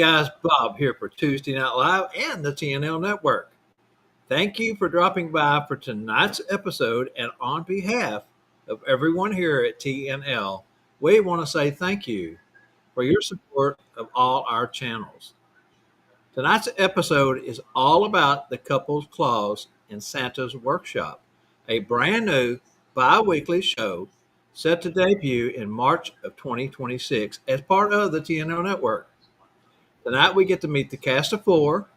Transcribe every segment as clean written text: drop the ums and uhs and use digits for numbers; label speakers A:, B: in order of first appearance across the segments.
A: guys? Bob here for Tuesday Night Live and the TNL Network. Thank you for dropping by for tonight's episode, and on behalf of everyone here at TNL, we want to say thank you for your support of all our channels. Tonight's episode is all about the Couples Claus in Santa's Workshop, a brand new bi-weekly show set to debut in March of 2026 as part of the TNL Network. Tonight we get to meet the cast of four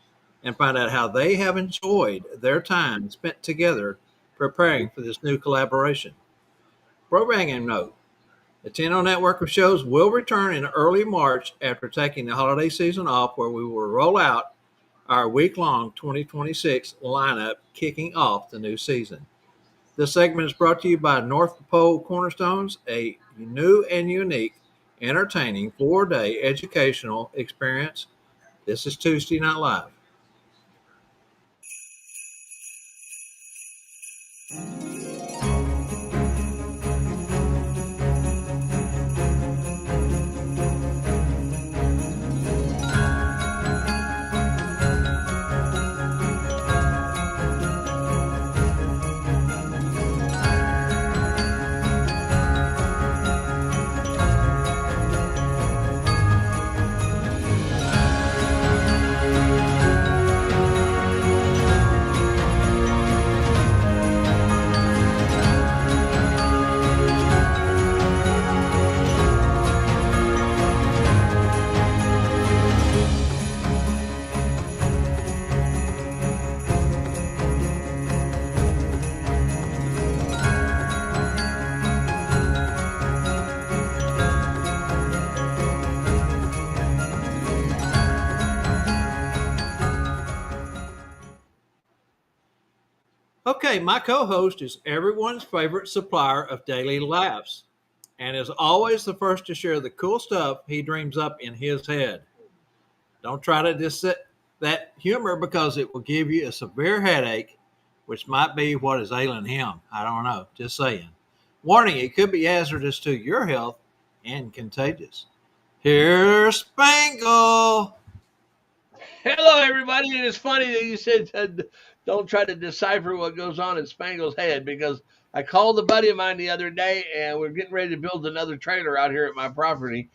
A: and find out how they have enjoyed their time spent together preparing for this new collaboration. Programming note: the TNL network of shows will return in early March after taking the holiday season off, where we will roll out our week-long 2026 lineup, kicking off the new season. This segment is brought to you by North Pole Cornerstones, a new and unique, entertaining 4-day educational experience. This is Tuesday Night Live. Okay, my co-host is everyone's favorite supplier of daily laughs, and is always the first to share the cool stuff he dreams up in his head. Don't try to dissect that humor, because it will give you a severe headache, which might be what is ailing him. I don't know, just saying. Warning, it could be hazardous to your health and contagious. Here's Spangle.
B: Hello, everybody. It is funny that you said don't try to decipher what goes on in Spangle's head, because I called a buddy of mine the other day, and we're getting ready to build another trailer out here at my property.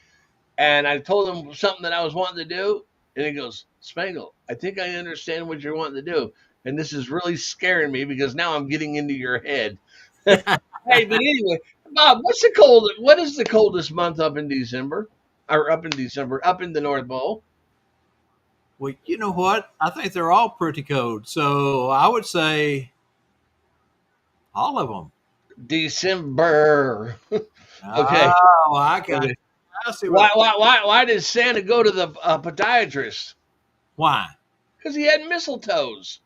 B: And I told him something that I was wanting to do, and he goes, "Spangle, I think I understand what you're wanting to do. And this is really scaring me, because now I'm getting into your head." Hey, but anyway, Bob, what is the coldest month up in December? Or up in the North Pole?
A: Well, you know what? I think they're all pretty cold. So I would say all of them.
B: December. Okay.
A: Oh, I got
B: Okay.
A: it. I see
B: Why did Santa go to the podiatrist?
A: Why?
B: Because he had mistletoes.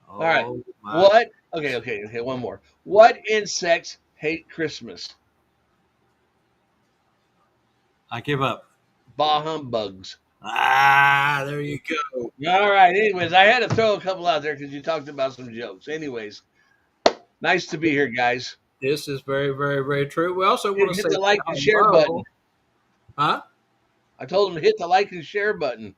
A: Oh,
B: All right.
A: my.
B: What? Okay. One more. What insects hate Christmas?
A: I give up.
B: Bah humbugs.
A: There you go.
B: All right. Anyways, I had to throw a couple out there because you talked about some jokes. Anyways, nice to be here, guys.
A: This is very, very, very true. We also want to
B: Hit
A: say
B: the like and share
A: hello.
B: button.
A: Huh?
B: I told him to hit the like and share button.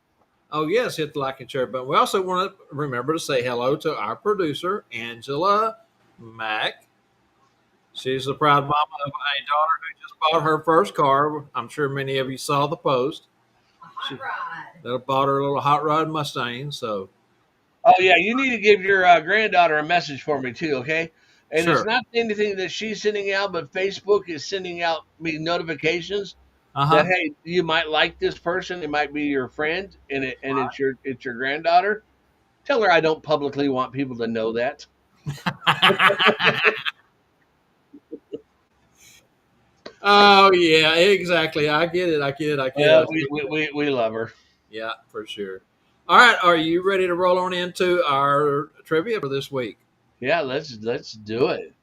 A: Oh, yes, hit the like and share button. We also want to remember to say hello to our producer, Angela Mack. She's the proud mama of a daughter who just bought her first car. I'm sure many of you saw the post. She bought her a little hot rod Mustang. So,
B: Oh, yeah, you need to give your granddaughter a message for me, too, okay? And
A: sure.
B: It's not anything that she's sending out, but Facebook is sending out me notifications that, hey, you might like this person. It might be your friend, and it's your granddaughter. Tell her I don't publicly want people to know that.
A: Oh, yeah, exactly. I get it.
B: We love her.
A: Yeah, for sure. All right, are you ready to roll on into our trivia for this week?
B: Yeah, let's do it.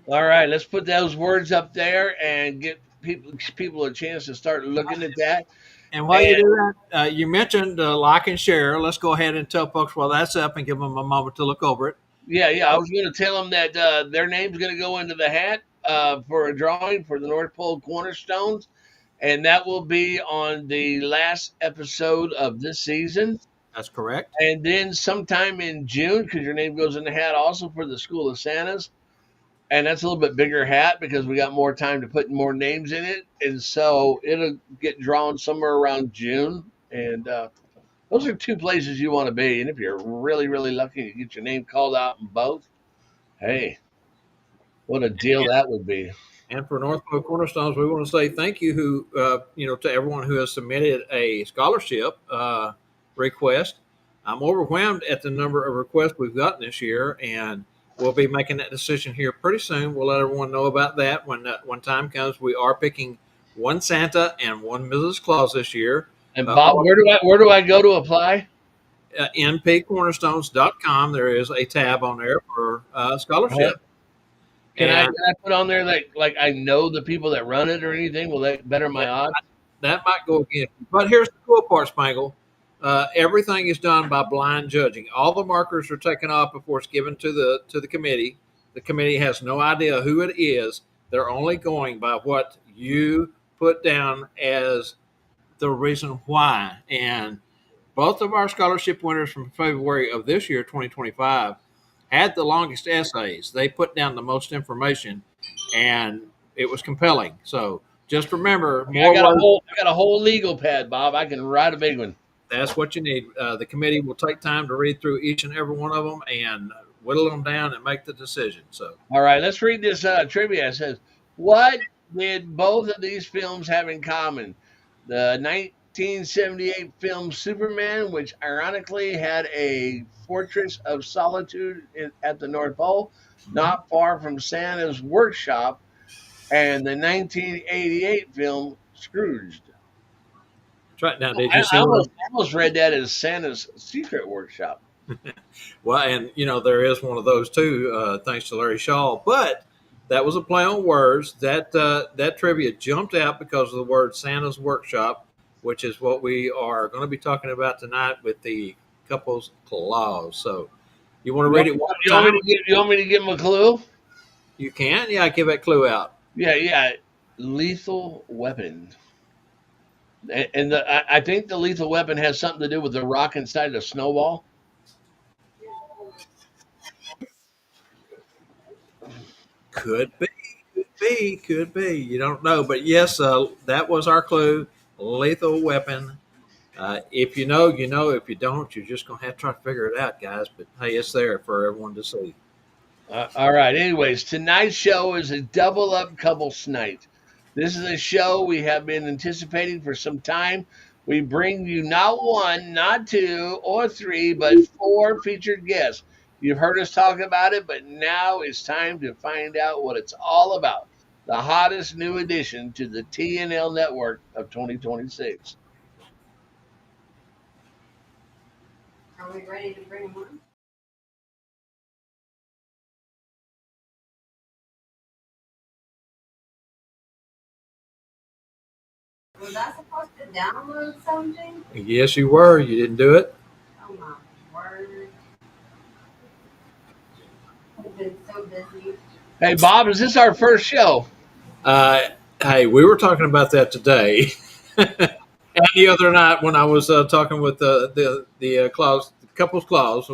B: All right, let's put those words up there and get people a chance to start looking at that.
A: And while you do that, you mentioned like and share. Let's go ahead and tell folks while that's up and give them a moment to look over it.
B: Yeah. I was going to tell them that their name's going to go into the hat for a drawing for the North Pole Cornerstones. and that will be on the last episode of this season.
A: That's correct.
B: And then sometime in June, because your name goes in the hat also for the School of Santas, and that's a little bit bigger hat because we got more time to put more names in it, and so it'll get drawn somewhere around June. And those are two places you want to be. And if you're really, really lucky to get your name called out in both, hey, what a deal that would be.
A: And for Northfield Cornerstones, we want to say thank you, to everyone who has submitted a scholarship request. I'm overwhelmed at the number of requests we've gotten this year, and we'll be making that decision here pretty soon. We'll let everyone know about that when time comes. We are picking one Santa and one Mrs. Claus this year.
B: And Bob, where do I go to apply?
A: npcornerstones.com. There is a tab on there for scholarship.
B: Can I put on there like I know the people that run it or anything? Will that better my odds?
A: That might go against you. But here's the cool part, Spangle. Everything is done by blind judging. All the markers are taken off before it's given to the committee. The committee has no idea who it is. They're only going by what you put down as the reason why. And both of our scholarship winners from February of this year, 2025, had the longest essays. They put down the most information, and it was compelling. So just remember,
B: I got a whole legal pad, Bob. I can write a big one.
A: That's what you need. The committee will take time to read through each and every one of them and whittle them down and make the decision. So,
B: all right, let's read this trivia. It says, "What did both of these films have in common? The 1978 film Superman, which ironically had a fortress of solitude at the North Pole, not far from Santa's workshop, and the 1988 film Scrooged."
A: right now, did you
B: I
A: see?
B: almost read that as Santa's secret workshop.
A: Well, and there is one of those too, thanks to Larry Shaw. But that was a play on words. That trivia jumped out because of the word Santa's workshop, which is what we are going to be talking about tonight with the Couples Claus. So, you want to read it one time?
B: You want me to give them a clue?
A: You can. Yeah, give that clue out.
B: Yeah. Lethal weapon. And I think the lethal weapon has something to do with the rock inside the snowball.
A: Could be. You don't know, but yes, that was our clue. Lethal weapon. If you know, you know. If you don't, you're just gonna have to try to figure it out, guys. But hey, it's there for everyone to see.
B: All right. Anyways, tonight's show is a double up couples night. This is a show we have been anticipating for some time. We bring you not one, not two or three, but four featured guests. You've heard us talk about it, but now it's time to find out what it's all about. The hottest new addition to the TNL network of 2026.
C: Are we ready to bring them on? Was I supposed to download something?
A: Yes, you were. You didn't do it.
C: Oh my word. I've been so busy.
B: Hey, Bob, is this our first show?
A: Hey, we were talking about that today, and the other night when I was talking with the Claus, Couples Claus,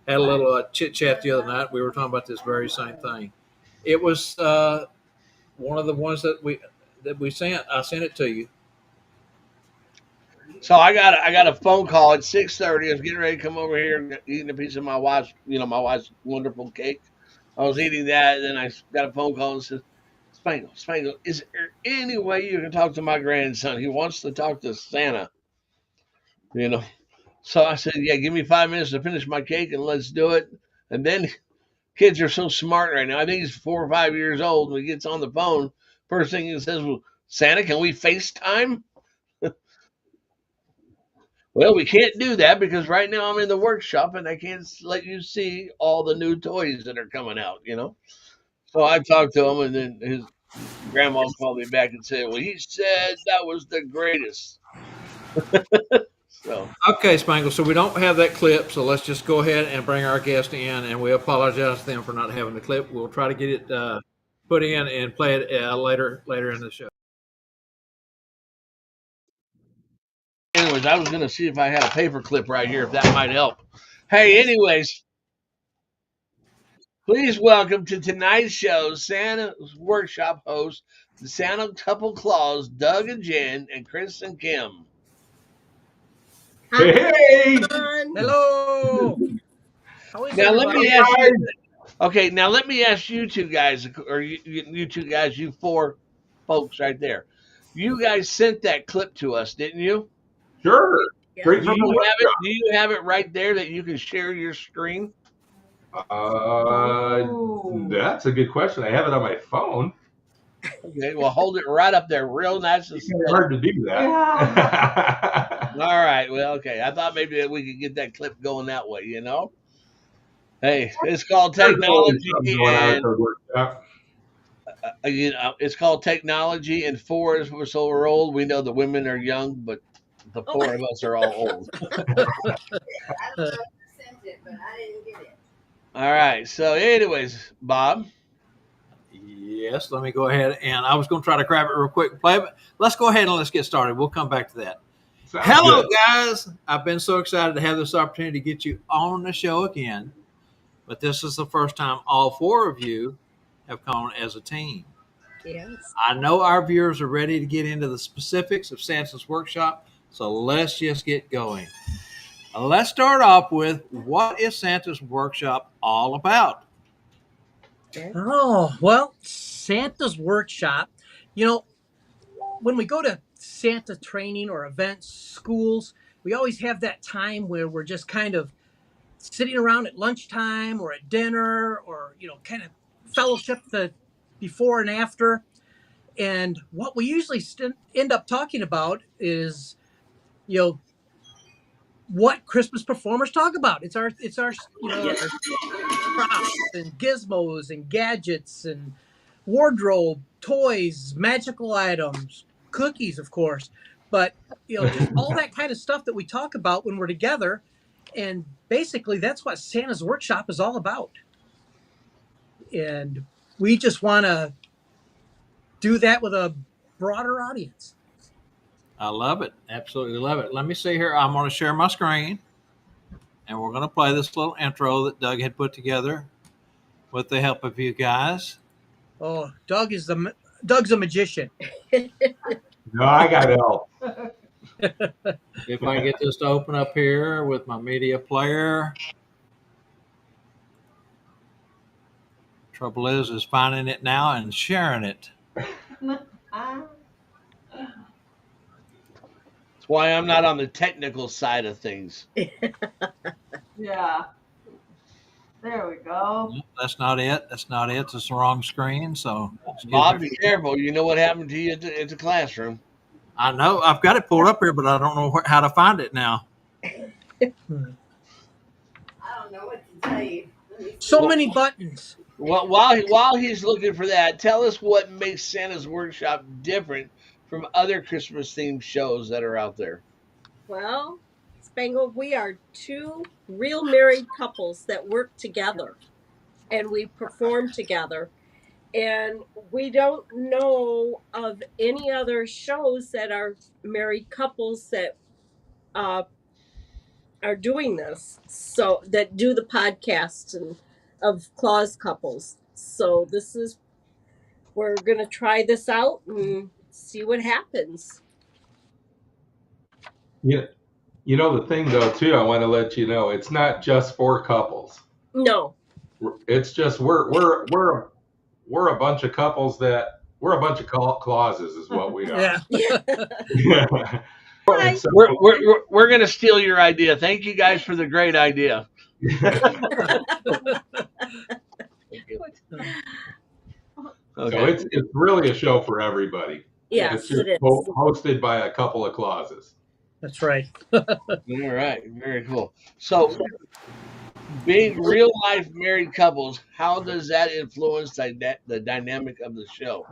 A: had a little chit chat the other night. We were talking about this very same thing. It was one of the ones that we sent. I sent it to you.
B: So I got a phone call at 6:30. I was getting ready to come over here and eating a piece of my wife's wonderful cake. I was eating that, and then I got a phone call and said, Spangle, is there any way you can talk to my grandson? He wants to talk to Santa. So I said, yeah, give me 5 minutes to finish my cake and let's do it. And then kids are so smart right now. I think he's 4 or 5 years old. When he gets on the phone, first thing he says, well, Santa, can we FaceTime? Well, we can't do that because right now I'm in the workshop and I can't let you see all the new toys that are coming out. So I talked to him, and then his grandma called me back and said, well, he said that was the greatest. So
A: Okay, Spangle. So we don't have that clip. So let's just go ahead and bring our guest in, and we apologize to them for not having the clip. We'll try to get it put in and play it later in the show.
B: anyways, I was going to see if I had a paper clip right here, if that might help. Hey, anyways, please welcome to tonight's show Santa's Workshop hosts, the Santa Couple Claus, Doug and Jen, and Chris and Kim.
D: Hey!
E: Hello. How is
B: Now let
E: everybody?
B: me ask you. Okay, now let me ask you two guys, or you two guys, you four folks right there. You guys sent that clip to us, didn't you?
D: Sure.
E: Yeah.
D: Straight
B: Do
D: from the
B: you have it?
D: workshop.
B: Do you have it right there that you can share your screen?
D: That's a good question. I have it on my phone.
B: Okay, well hold it right up there, real nice and
D: It's kind
B: steady.
D: of hard to do that.
B: All right, well, okay. I thought maybe that we could get that clip going that way, you know. Hey, it's called
D: There's always
B: technology,
D: something going on at
B: and
D: the workshop.
B: it's called technology. And four is we're so we're old. We know the women are young, but the four of us are all old.
C: I don't know who sent it, but I didn't get it.
B: All right. So, anyways, Bob.
A: Yes, let me go ahead, and I was going to try to grab it real quick and play, but let's go ahead and let's get started. We'll come back to that.
D: Sounds
A: Hello,
D: good.
A: guys. I've been so excited to have this opportunity to get you on the show again, but this is the first time all four of you have come as a team.
E: Yes.
A: I know our viewers are ready to get into the specifics of Santa's Workshop, so let's just get going. Let's start off with, what is Santa's Workshop all about?
E: Oh, well, Santa's Workshop, when we go to Santa training or events, schools, we always have that time where we're just kind of sitting around at lunchtime or at dinner or, kind of fellowship the before and after. And what we usually end up talking about is, what Christmas performers talk about. It's our our props and gizmos and gadgets and wardrobe, toys, magical items, cookies, of course. But just all that kind of stuff that we talk about when we're together. And basically, that's what Santa's Workshop is all about. And we just want to do that with a broader audience.
A: I love it. Absolutely love it. Let me see here. I'm going to share my screen, and we're going to play this little intro that Doug had put together with the help of you guys.
E: Oh, Doug's a magician.
D: No, I got help.
A: If I get this to open up here with my media player. Trouble is finding it now and sharing it.
B: That's why I'm not on the technical side of things.
F: Yeah. There we go.
A: Nope, that's not it. That's not it. It's the wrong screen. So,
B: Bob, be careful. You know what happened to you at the classroom.
A: I know I've got it pulled up here, but I don't know how to find it now.
C: I don't know what to tell you.
E: So many buttons.
B: Well, while he's looking for that, tell us what makes Santa's Workshop different from other Christmas themed shows that are out there.
G: Well, Spangle, we are two real married couples that work together and we perform together. And we don't know of any other shows that are married couples that are doing this. So that do the podcasts and of Claus couples. So we're going to try this out and see what happens.
D: Yeah. The thing though too, I want to let you know, it's not just for couples.
G: No.
D: It's just we're a bunch of couples we're a bunch of clauses is what we are.
E: Yeah.
D: And so,
B: We're going to steal your idea. Thank you guys for the great idea.
D: So it's really a show for everybody.
G: Yes,
D: It's just
G: it is.
D: hosted by a couple of clauses.
E: That's right.
B: All right, very cool. So, being real life married couples, how does that influence the dynamic of the show?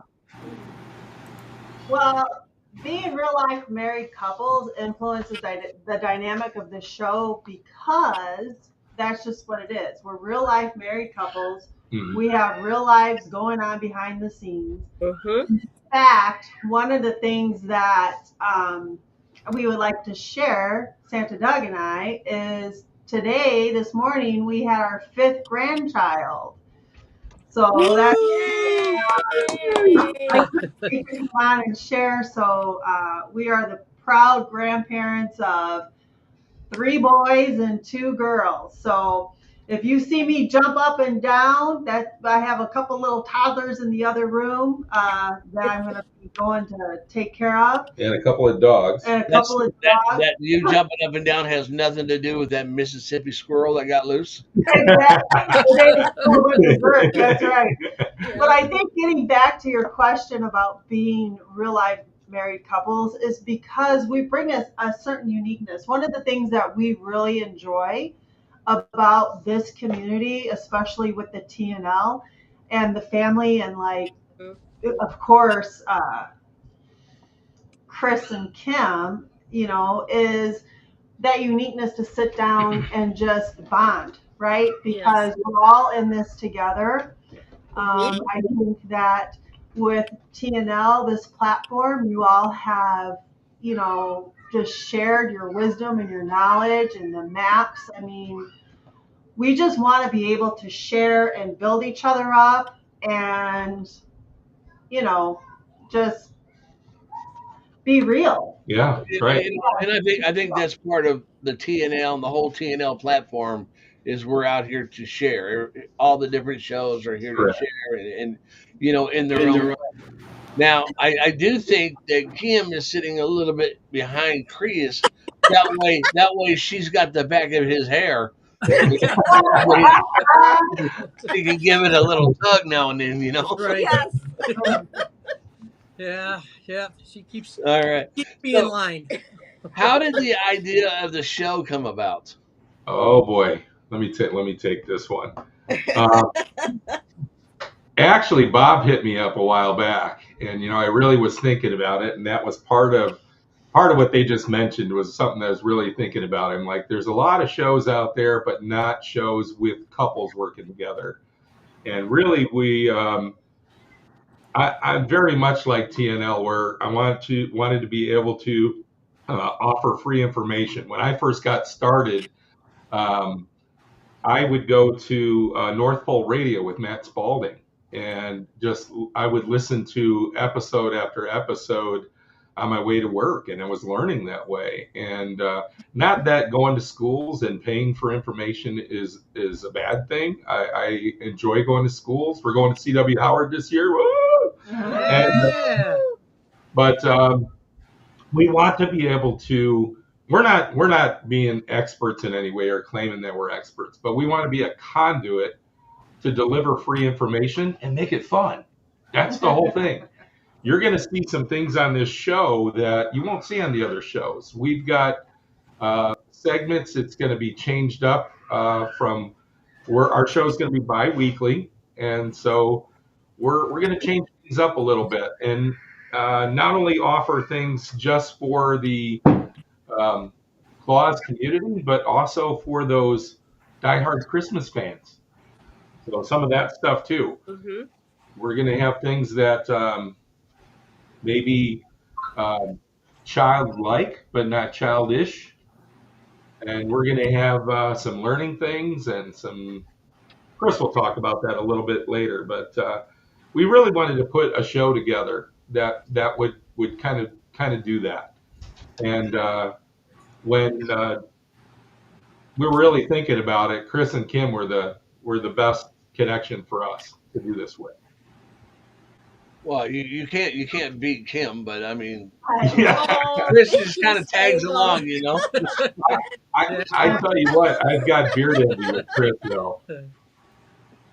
F: Well, being real life married couples influences the dynamic of the show because that's just what it is. We're real life married couples.
D: Mhm.
F: We have real lives going on behind the scenes.
G: Mm-hmm.
F: In fact, one of the things that we would like to share, Santa Doug and I, is today, this morning, we had our 5th grandchild. So that's like we can come on and share. So we are the proud grandparents of 3 boys and 2 girls. So if you see me jump up and down, that I have a couple little toddlers in the other room that I'm going to be going to take care of,
D: And a couple of dogs.
F: and a couple of dogs.
B: That you jumping up and down has nothing to do with that Mississippi squirrel that got loose.
F: Exactly. That's right.
G: Yeah.
F: But I think getting back to your question about being real life married couples is because we bring a certain uniqueness. One of the things that we really enjoy about this community, especially with the TNL and the family, and like, of course, Chris and Kim, is that uniqueness to sit down and just bond, right? Because we're all in this together. I think that with TNL, this platform, you all have, just shared your wisdom and your knowledge and the maps. I mean, we just want to be able to share and build each other up and, just be real.
D: Yeah, that's right.
B: And I think that's part of the TNL and the whole TNL platform is we're out here to share. All the different shows are here to
D: Correct.
B: share and in their own. Now, I do think that Kim is sitting a little bit behind Chris. That way she's got the back of his hair. He can give it a little tug now and then,
E: Right.
G: Yes.
E: Yeah. She keeps
B: All right.
E: me in line.
B: How did the idea of the show come about?
D: Oh boy, let me take this one. Actually, Bob hit me up a while back, and I really was thinking about it, and that was part of what they just mentioned was something I was really thinking about. I'm like, there's a lot of shows out there, but not shows with couples working together. And really, I'm very much like TNL, where I wanted to be able to offer free information. When I first got started, I would go to North Pole Radio with Matt Spalding, and I would listen to episode after episode on my way to work, and I was learning that way. And not that going to schools and paying for information is a bad thing. I enjoy going to schools. We're going to CW Howard this year. Woo!
E: Yeah.
D: But we want to be able to. We're not being experts in any way or claiming that we're experts, but we want to be a conduit to deliver free information and make it fun. That's the whole thing. You're going to see some things on this show that you won't see on the other shows. We've got segments. It's going to be changed up from where our show is going to be bi-weekly, and so we're going to change things up a little bit and not only offer things just for the Claus community, but also for those diehard Christmas fans. So some of that stuff too.
G: Mm-hmm.
D: We're going to have things that maybe childlike, but not childish. And we're going to have some learning things and some. Chris will talk about that a little bit later, but we really wanted to put a show together that would kind of do that. And when we were really thinking about it, Chris and Kim were the best connection for us to do this with.
B: Well, you can't beat Kim, but I mean,
D: Yeah.
B: Chris just kind of tags along,
D: I tell you what, I've got beard envy with Chris though.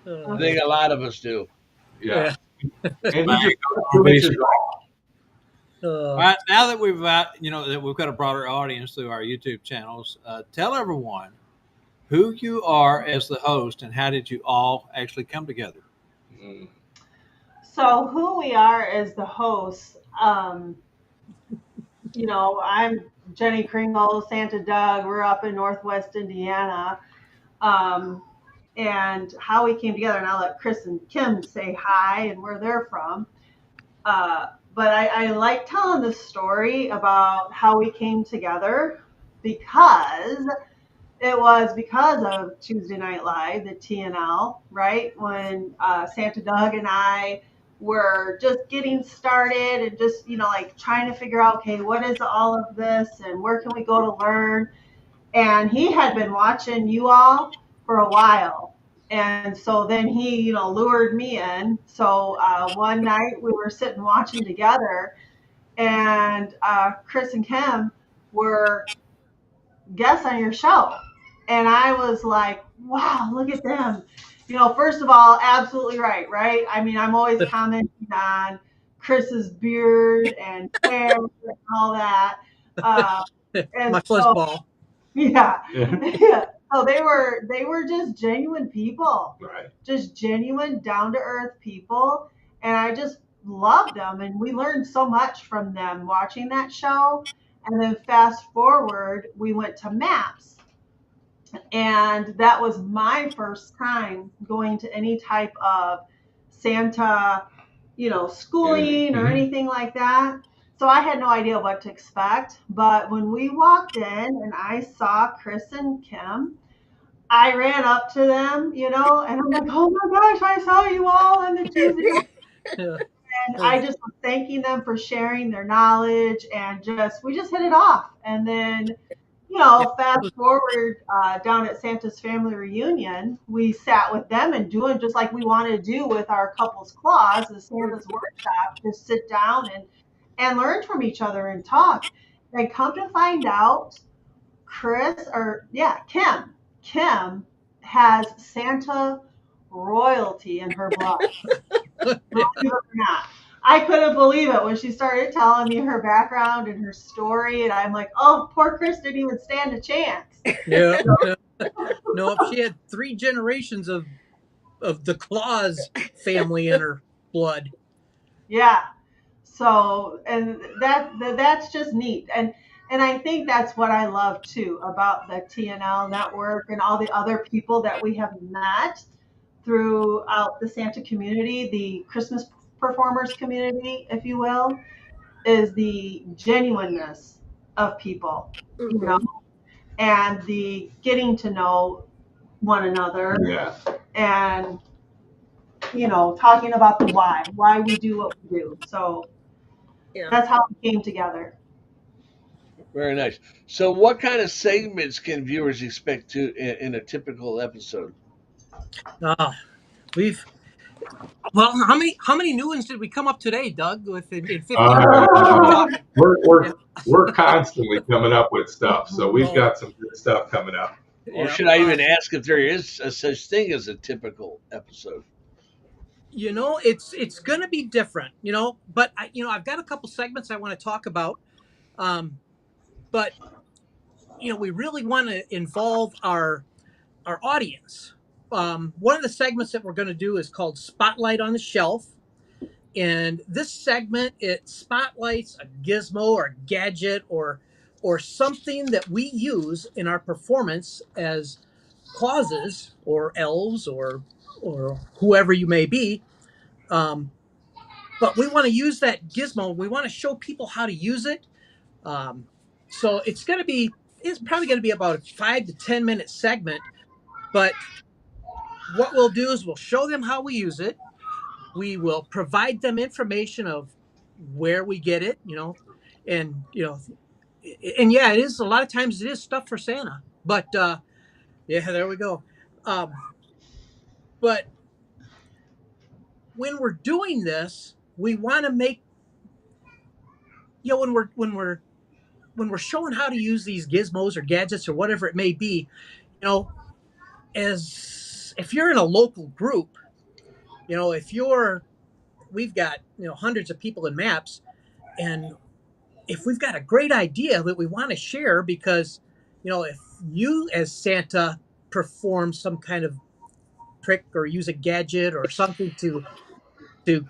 B: I think a lot of us do.
D: Yeah. And
A: All right, now that we've got a broader audience through our YouTube channels, tell everyone who you are as the host and how did you all actually come together.
F: So who we are as the hosts, I'm Jenny Kringle, Santa Doug. We're up in Northwest Indiana. And how we came together, and I'll let Chris and Kim say hi and where they're from. But I like telling the story about how we came together because it was because of Tuesday Night Live, the TNL, right? When Santa Doug and I were just getting started and just, like trying to figure out, okay, what is all of this and where can we go to learn? And he had been watching you all for a while. And so then he, lured me in. So one night we were sitting watching together, and Chris and Kim were guests on your show. And I was like, wow, look at them. First of all, absolutely right, right? I mean, I'm always commenting on Chris's beard and hair and all that. And
E: My
F: so,
E: fuzzball.
F: yeah. Yeah. So they were just genuine people,
D: Right.
F: just genuine, down to earth people, and I just loved them. And we learned so much from them watching that show. And then fast forward, we went to MAPS, and that was my first time going to any type of Santa, schooling or anything like that. So I had no idea what to expect. But when we walked in and I saw Chris and Kim, I ran up to them, and I'm like, oh my gosh, I saw you all on the Tuesday.
E: Yeah.
F: And I just was thanking them for sharing their knowledge, and we just hit it off. And then, fast forward down at Santa's family reunion, we sat with them and doing just like we want to do with our Couples Claus, the Santa's workshop, just sit down and learn from each other and talk. And come to find out, Kim has Santa royalty in her blood. Believe it or not. I couldn't believe it when she started telling me her background and her story, and I'm like, oh, poor Chris didn't even stand a chance.
E: Yeah. No, if she had 3 generations of the Claus family in her blood.
F: Yeah. So, and that's just neat. And I think that's what I love too about the TNL network and all the other people that we have met throughout the Santa community, the Christmas performers community, if you will, is the genuineness of people, and the getting to know one another,
D: Yeah.
F: and talking about the why we do what we do. So that's how we came together.
B: Very nice. So, what kind of segments can viewers expect in a typical episode?
E: We've how many new ones did we come up today, Doug? In 15
D: We're constantly coming up with stuff, so we've got some good stuff coming up.
B: Or should I even ask if there is a such thing as a typical episode?
E: It's going to be different, but I've got a couple segments I want to talk about. But we really want to involve our audience. One of the segments that we're going to do is called Spotlight on the Shelf. And this segment, it spotlights a gizmo or gadget or something that we use in our performance as Clauses or elves or whoever you may be. But we want to use that gizmo. We want to show people how to use it. So it's probably going to be about a 5 to 10 minute segment. But what we'll do is we'll show them how we use it. We will provide them information of where we get it, and yeah, it is a lot of times it is stuff for Santa. But yeah, there we go. But when we're doing this, we want to make when we're showing how to use these gizmos or gadgets or whatever it may be, as if you're in a local group, we've got hundreds of people in MAPS, and if we've got a great idea that we want to share, because if you as Santa perform some kind of trick or use a gadget or something to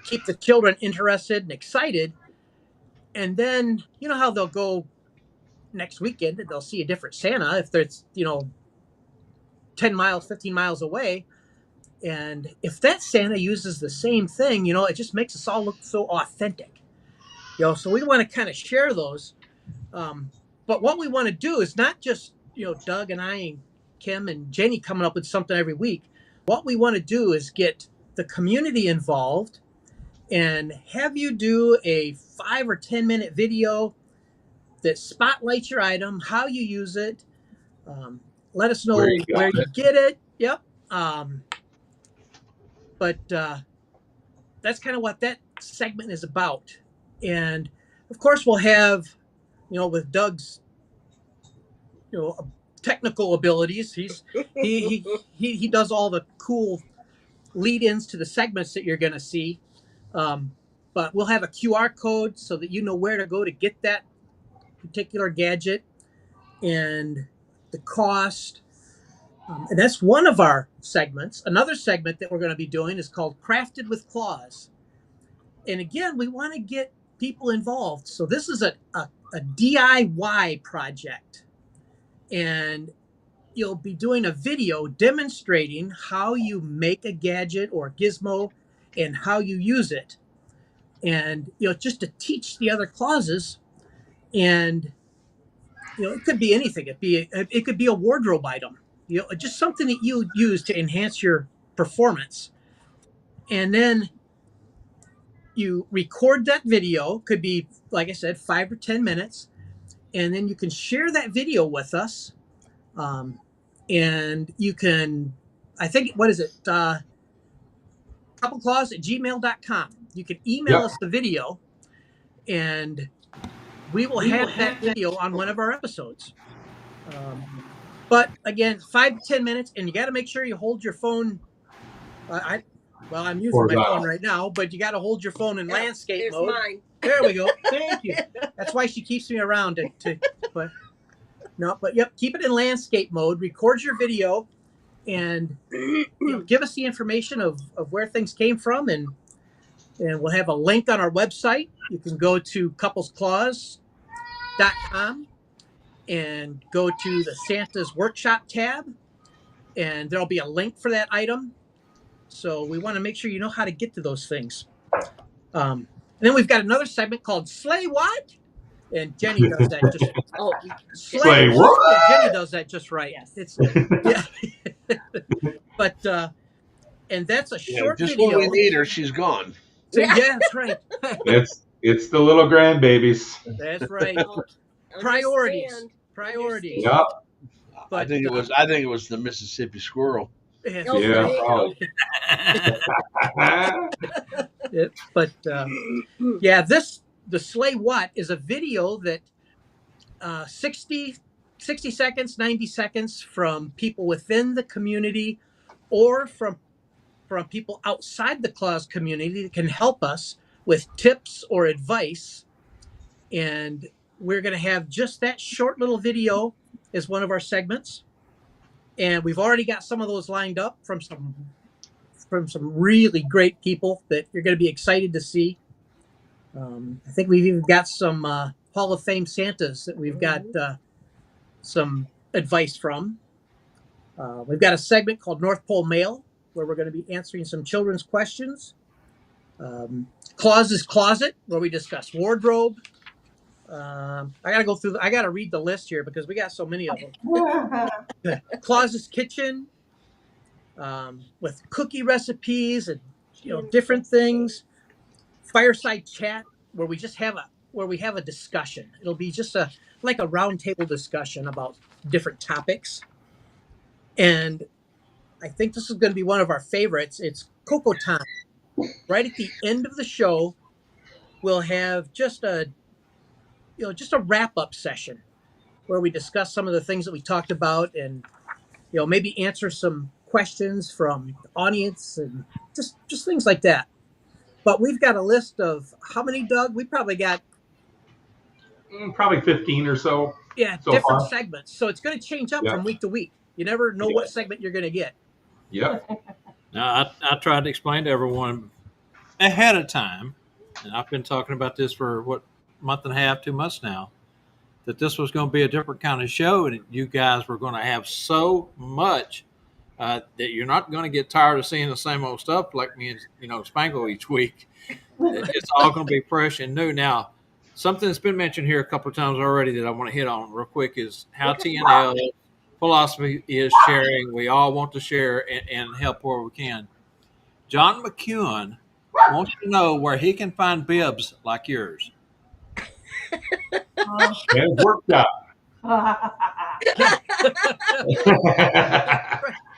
E: keep the children interested and excited, and then how they'll go next weekend and they'll see a different Santa if there's 10 miles 15 miles away, and if that Santa uses the same thing, it just makes us all look so authentic. So we want to kind of share those. But what we want to do is not just, Doug and I and Kim and Jenny coming up with something every week. What we want to do is get the community involved and have you do a 5 or 10-minute video that spotlights your item, how you use it. Let us know
D: Where you
E: where
D: got
E: you
D: it.
E: get it. Yep. But that's kind of what that segment is about. And of course, we'll have, with Doug's, technical abilities, he does all the cool lead-ins to the segments that you're going to see. But we'll have a QR code so that you know where to go to get that particular gadget and the cost. And that's one of our segments. Another segment that we're going to be doing is called Crafted with Claus. And again, we want to get people involved. So this is a DIY project. And you'll be doing a video demonstrating how you make a gadget or gizmo and how you use it. And, just to teach the other Clauses. And, it could be anything. It could be a wardrobe item, just something that you use to enhance your performance. And then you record that video, could be, like I said, 5 or 10 minutes. And then you can share that video with us. And you can, I think, what is it? coupleclaus@gmail.com. You can email
D: Yep.
E: us the video and we will have that video on one of our episodes. But again, 5 to 10 minutes, and you got to make sure you hold your phone. I'm using my phone right now, but you got to hold your phone in landscape mode.
G: Mine.
E: There we go. Thank you. That's why she keeps me around but yep, keep it in landscape mode. Record your video, and give us the information of where things came from, and we'll have a link on our website. You can go to couplesclaus.com and go to the Santa's Workshop tab, and there'll be a link for that item. So we want to make sure you know how to get to those things. And then we've got another segment called Slay What? And Jenny does that just
D: Slay what?
E: Yeah, Jenny does that just right.
G: Yes.
E: It's but and that's a short
B: just
E: video.
B: when we need her, she's gone.
E: So, yeah, that's right.
D: It's the little grandbabies.
E: That's right. Priorities.
D: Yep.
E: But,
B: I think it was the Mississippi squirrel.
E: Yeah.
D: Probably.
E: But the Slay What is a video that 60 seconds, 90 seconds from people within the community or from people outside the Claus community that can help us with tips or advice. And we're going to have just that short little video as one of our segments. And we've already got some of those lined up from some really great people that you're going to be excited to see. I think we've even got some Hall of Fame Santas that we've got some advice from. We've got a segment called North Pole Mail, where we're going to be answering some children's questions. Claus's Closet, where we discuss wardrobe. I got to read the list here because we got so many of them. Claus's Kitchen, with cookie recipes and different things. Fireside Chat, where we have a discussion. It'll be just like a roundtable discussion about different topics. And I think this is going to be one of our favorites. It's Cocoa Time. Right at the end of the show, we'll have just a wrap-up session where we discuss some of the things that we talked about, and maybe answer some questions from the audience and just things like that. But we've got a list of how many, Doug? We probably got
D: probably 15 or so.
E: Yeah,
D: so
E: different
D: far.
E: segments. So it's going to change up from week to week. You never know what segment you're going to get.
D: Yep.
A: Now, I tried to explain to everyone ahead of time, and I've been talking about this for month and a half, 2 months now, that this was going to be a different kind of show, and you guys were going to have so much that you're not going to get tired of seeing the same old stuff like me and Spangle each week. It's all going to be fresh and new. Now, something that's been mentioned here a couple of times already that I want to hit on real quick is how TNL philosophy is sharing. We all want to share and help where we can. John McEwen wants to know where he can find bibs like yours.
D: And workshop.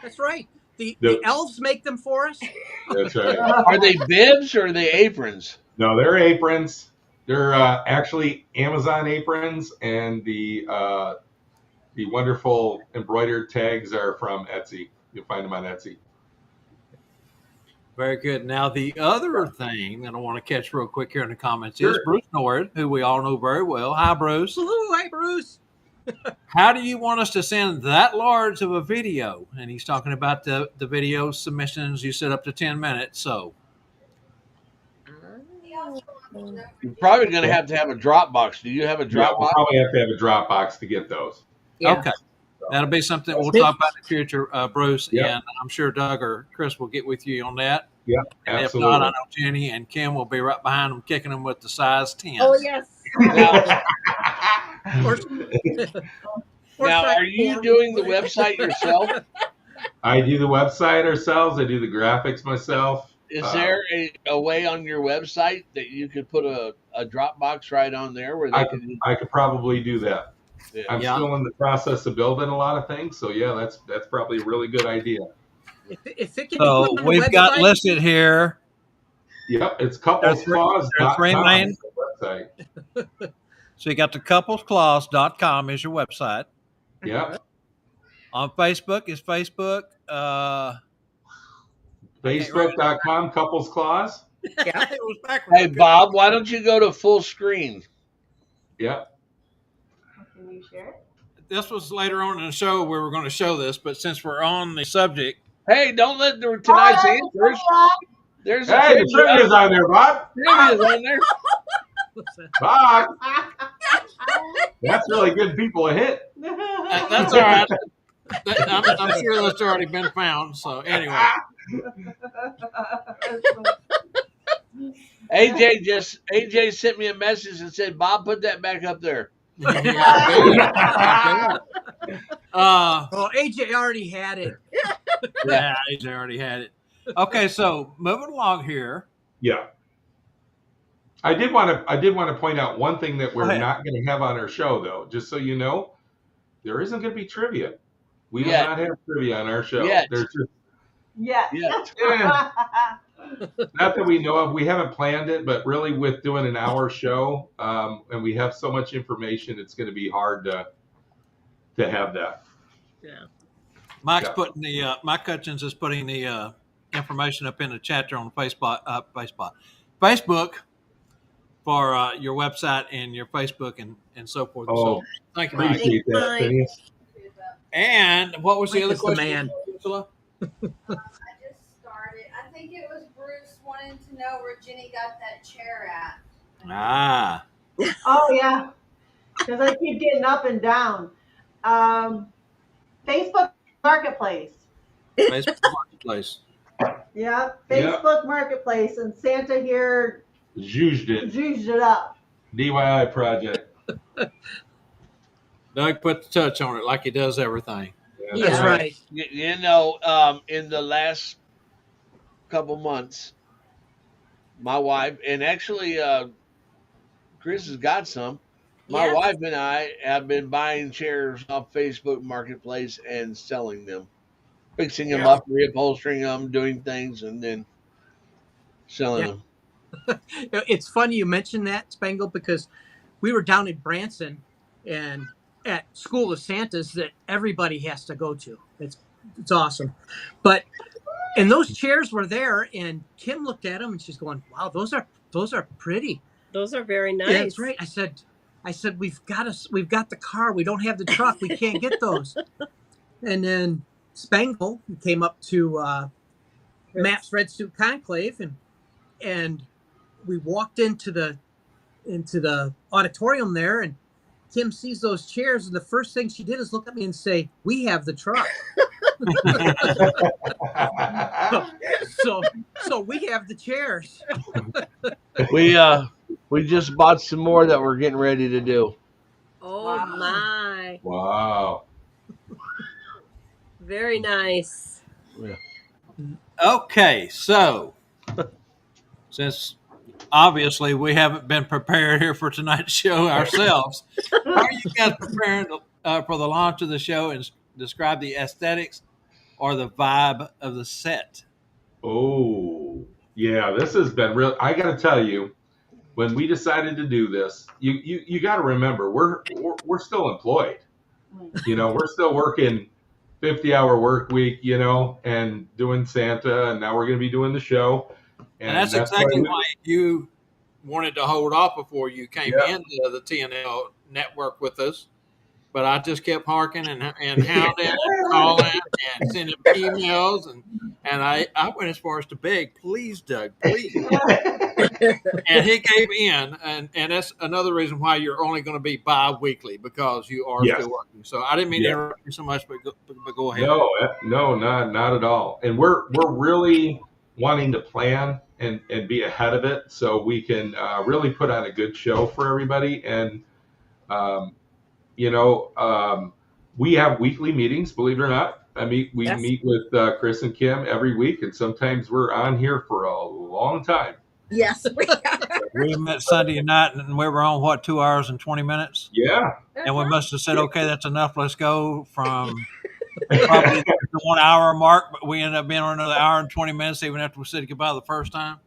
E: That's right. The elves make them for us.
D: That's right.
B: Are they bibs or are they aprons?
D: No, they're aprons. They're actually Amazon aprons, and the wonderful embroidered tags are from Etsy. You'll find them on Etsy.
A: Very good. Now, the other thing that I want to catch real quick here in the comments is Bruce Nord, who we all know very well. Hi, Bruce.
E: Hi, Bruce.
A: How do you want us to send that large of a video? And he's talking about the video submissions. You said up to 10 minutes. So
B: You're probably going to have a Dropbox. Do you have a
D: Yeah, we'll
B: Dropbox?
D: probably have to have a Dropbox to get those.
G: Yeah.
A: okay, that'll be something we'll talk about in the future, Bruce.
D: Yeah.
A: And I'm sure Doug or Chris will get with you on that.
D: Yeah,
A: And
D: absolutely.
A: if not, I know Jenny and Kim will be right behind them, kicking them with the size 10.
G: Oh, yes.
B: Now,
E: Or
B: are you doing the website yourself?
D: I do the website ourselves. I do the graphics myself.
B: Is there a way on your website that you could put a Dropbox right on there where they can?
D: I could probably do that.
B: Yeah.
D: I'm still in the process of building a lot of things, so yeah, that's probably a really good idea.
E: If it can
A: So
E: be put on the
A: we've got
E: website-
A: listed here.
D: Yep, it's couplesclaus.com
A: three main-
D: website.
A: So you got the couplesclaus.com is your website.
D: Yep.
A: On Facebook is Facebook.
D: Facebook.com Couples Claus.
A: Yeah, it was backwards.
B: Hey, Bob, why don't you go to full screen?
D: Yep.
F: Can you share it?
A: This was later on in the show where we're going to show this, but since we're on the subject,
B: Hey, don't let tonight's answers. There's a
D: Hey, the trivia's on there, Bob.
B: trivia's on there.
D: Bob. That's really good people a hit.
A: that's all right. I'm sure that's already been found. So anyway,
B: AJ sent me a message and said, Bob, put that back up there.
E: Oh, AJ already had it.
A: Yeah, he's already had it. Okay, so moving along here.
D: Yeah. I did want to point out one thing that we're
A: Go ahead.
D: not going to have on our show, though. Just so you know, there isn't going to be trivia. We will
B: Yet.
D: not have trivia on our show.
B: Yet.
D: There's just
F: Yes.
D: not that we know of. We haven't planned it, but really, with doing an hour show, and we have so much information, it's going to be hard to have that.
E: Yeah.
A: Mike's
D: Yeah.
A: putting the Mike Hutchins is putting the information up in the chat there on Facebook for your website and your Facebook and so forth.
D: Oh,
A: So thank you, Mike.
D: appreciate that,
G: Mike.
D: Phineas.
A: And what was the
E: Mike
A: other
E: is the
A: question?
E: man.
A: Ursula?
C: I just started. I think it was Bruce wanting to know where Jenny got that chair at.
A: Ah,
F: Oh yeah, because I keep getting up and down. Facebook Marketplace.
A: Facebook Marketplace.
F: Yeah, Facebook Marketplace, and Santa here
D: Zhuzhed it.
F: juiced it up.
D: DIY project.
A: Doug put the touch on it like he does everything.
D: Yeah,
E: That's right.
B: You know, in the last couple months, my wife, and actually Chris has got some, my
G: Yes.
B: wife and I have been buying chairs off Facebook Marketplace and selling them, fixing them up, reupholstering them, doing things, and then selling them.
E: It's funny you mentioned that, Spangle, because we were down in Branson and at School of Santas that everybody has to go to. It's awesome. And those chairs were there, and Kim looked at them and she's going, "Wow, those are pretty."
G: Those are very nice.
E: Yeah, that's right. I said we've got the car. We don't have the truck. We can't get those. And then Spangle came up to Matt's Red Suit Conclave, and we walked into the auditorium there, and Kim sees those chairs, and the first thing she did is look at me and say, "We have the truck." So we have the chairs.
B: We We just bought some more that we're getting ready to do.
G: Oh
F: Wow.
G: my.
D: Wow.
G: Very nice.
B: Yeah.
A: Okay, so since obviously we haven't been prepared here for tonight's show ourselves, how are you guys preparing for the launch of the show and describe the aesthetics or the vibe of the set?
D: Oh, yeah, this has been real. I got to tell you, when we decided to do this, you got to remember we're still employed. You know, we're still working 50-hour work week, you know, and doing Santa, and now we're going to be doing the show.
A: And
D: And
A: that's
D: that's why
A: exactly why you wanted to hold off before you came
D: yeah.
A: into the TNL network with us. But I just kept harking and hounding and calling and sending emails and I went as far as to beg, please, Doug, please. And he gave in, and that's another reason why you're only going to be bi-weekly because you are
D: Yes.
A: still working. So I didn't mean to
D: Yes.
A: interrupt you so much, but go ahead.
D: No, not at all. And we're really wanting to plan and be ahead of it so we can really put on a good show for everybody. And um, you know, we have weekly meetings. Believe it or not, we
G: Yes.
D: meet with Chris and Kim every week, and sometimes we're on here for a long time.
G: Yes, we are.
A: We met Sunday night and we were on, what, 2 hours and 20 minutes?
D: Yeah.
A: And we must have said, okay, that's enough. Let's go from probably the 1 hour mark, but we ended up being on another hour and 20 minutes even after we said goodbye the first time.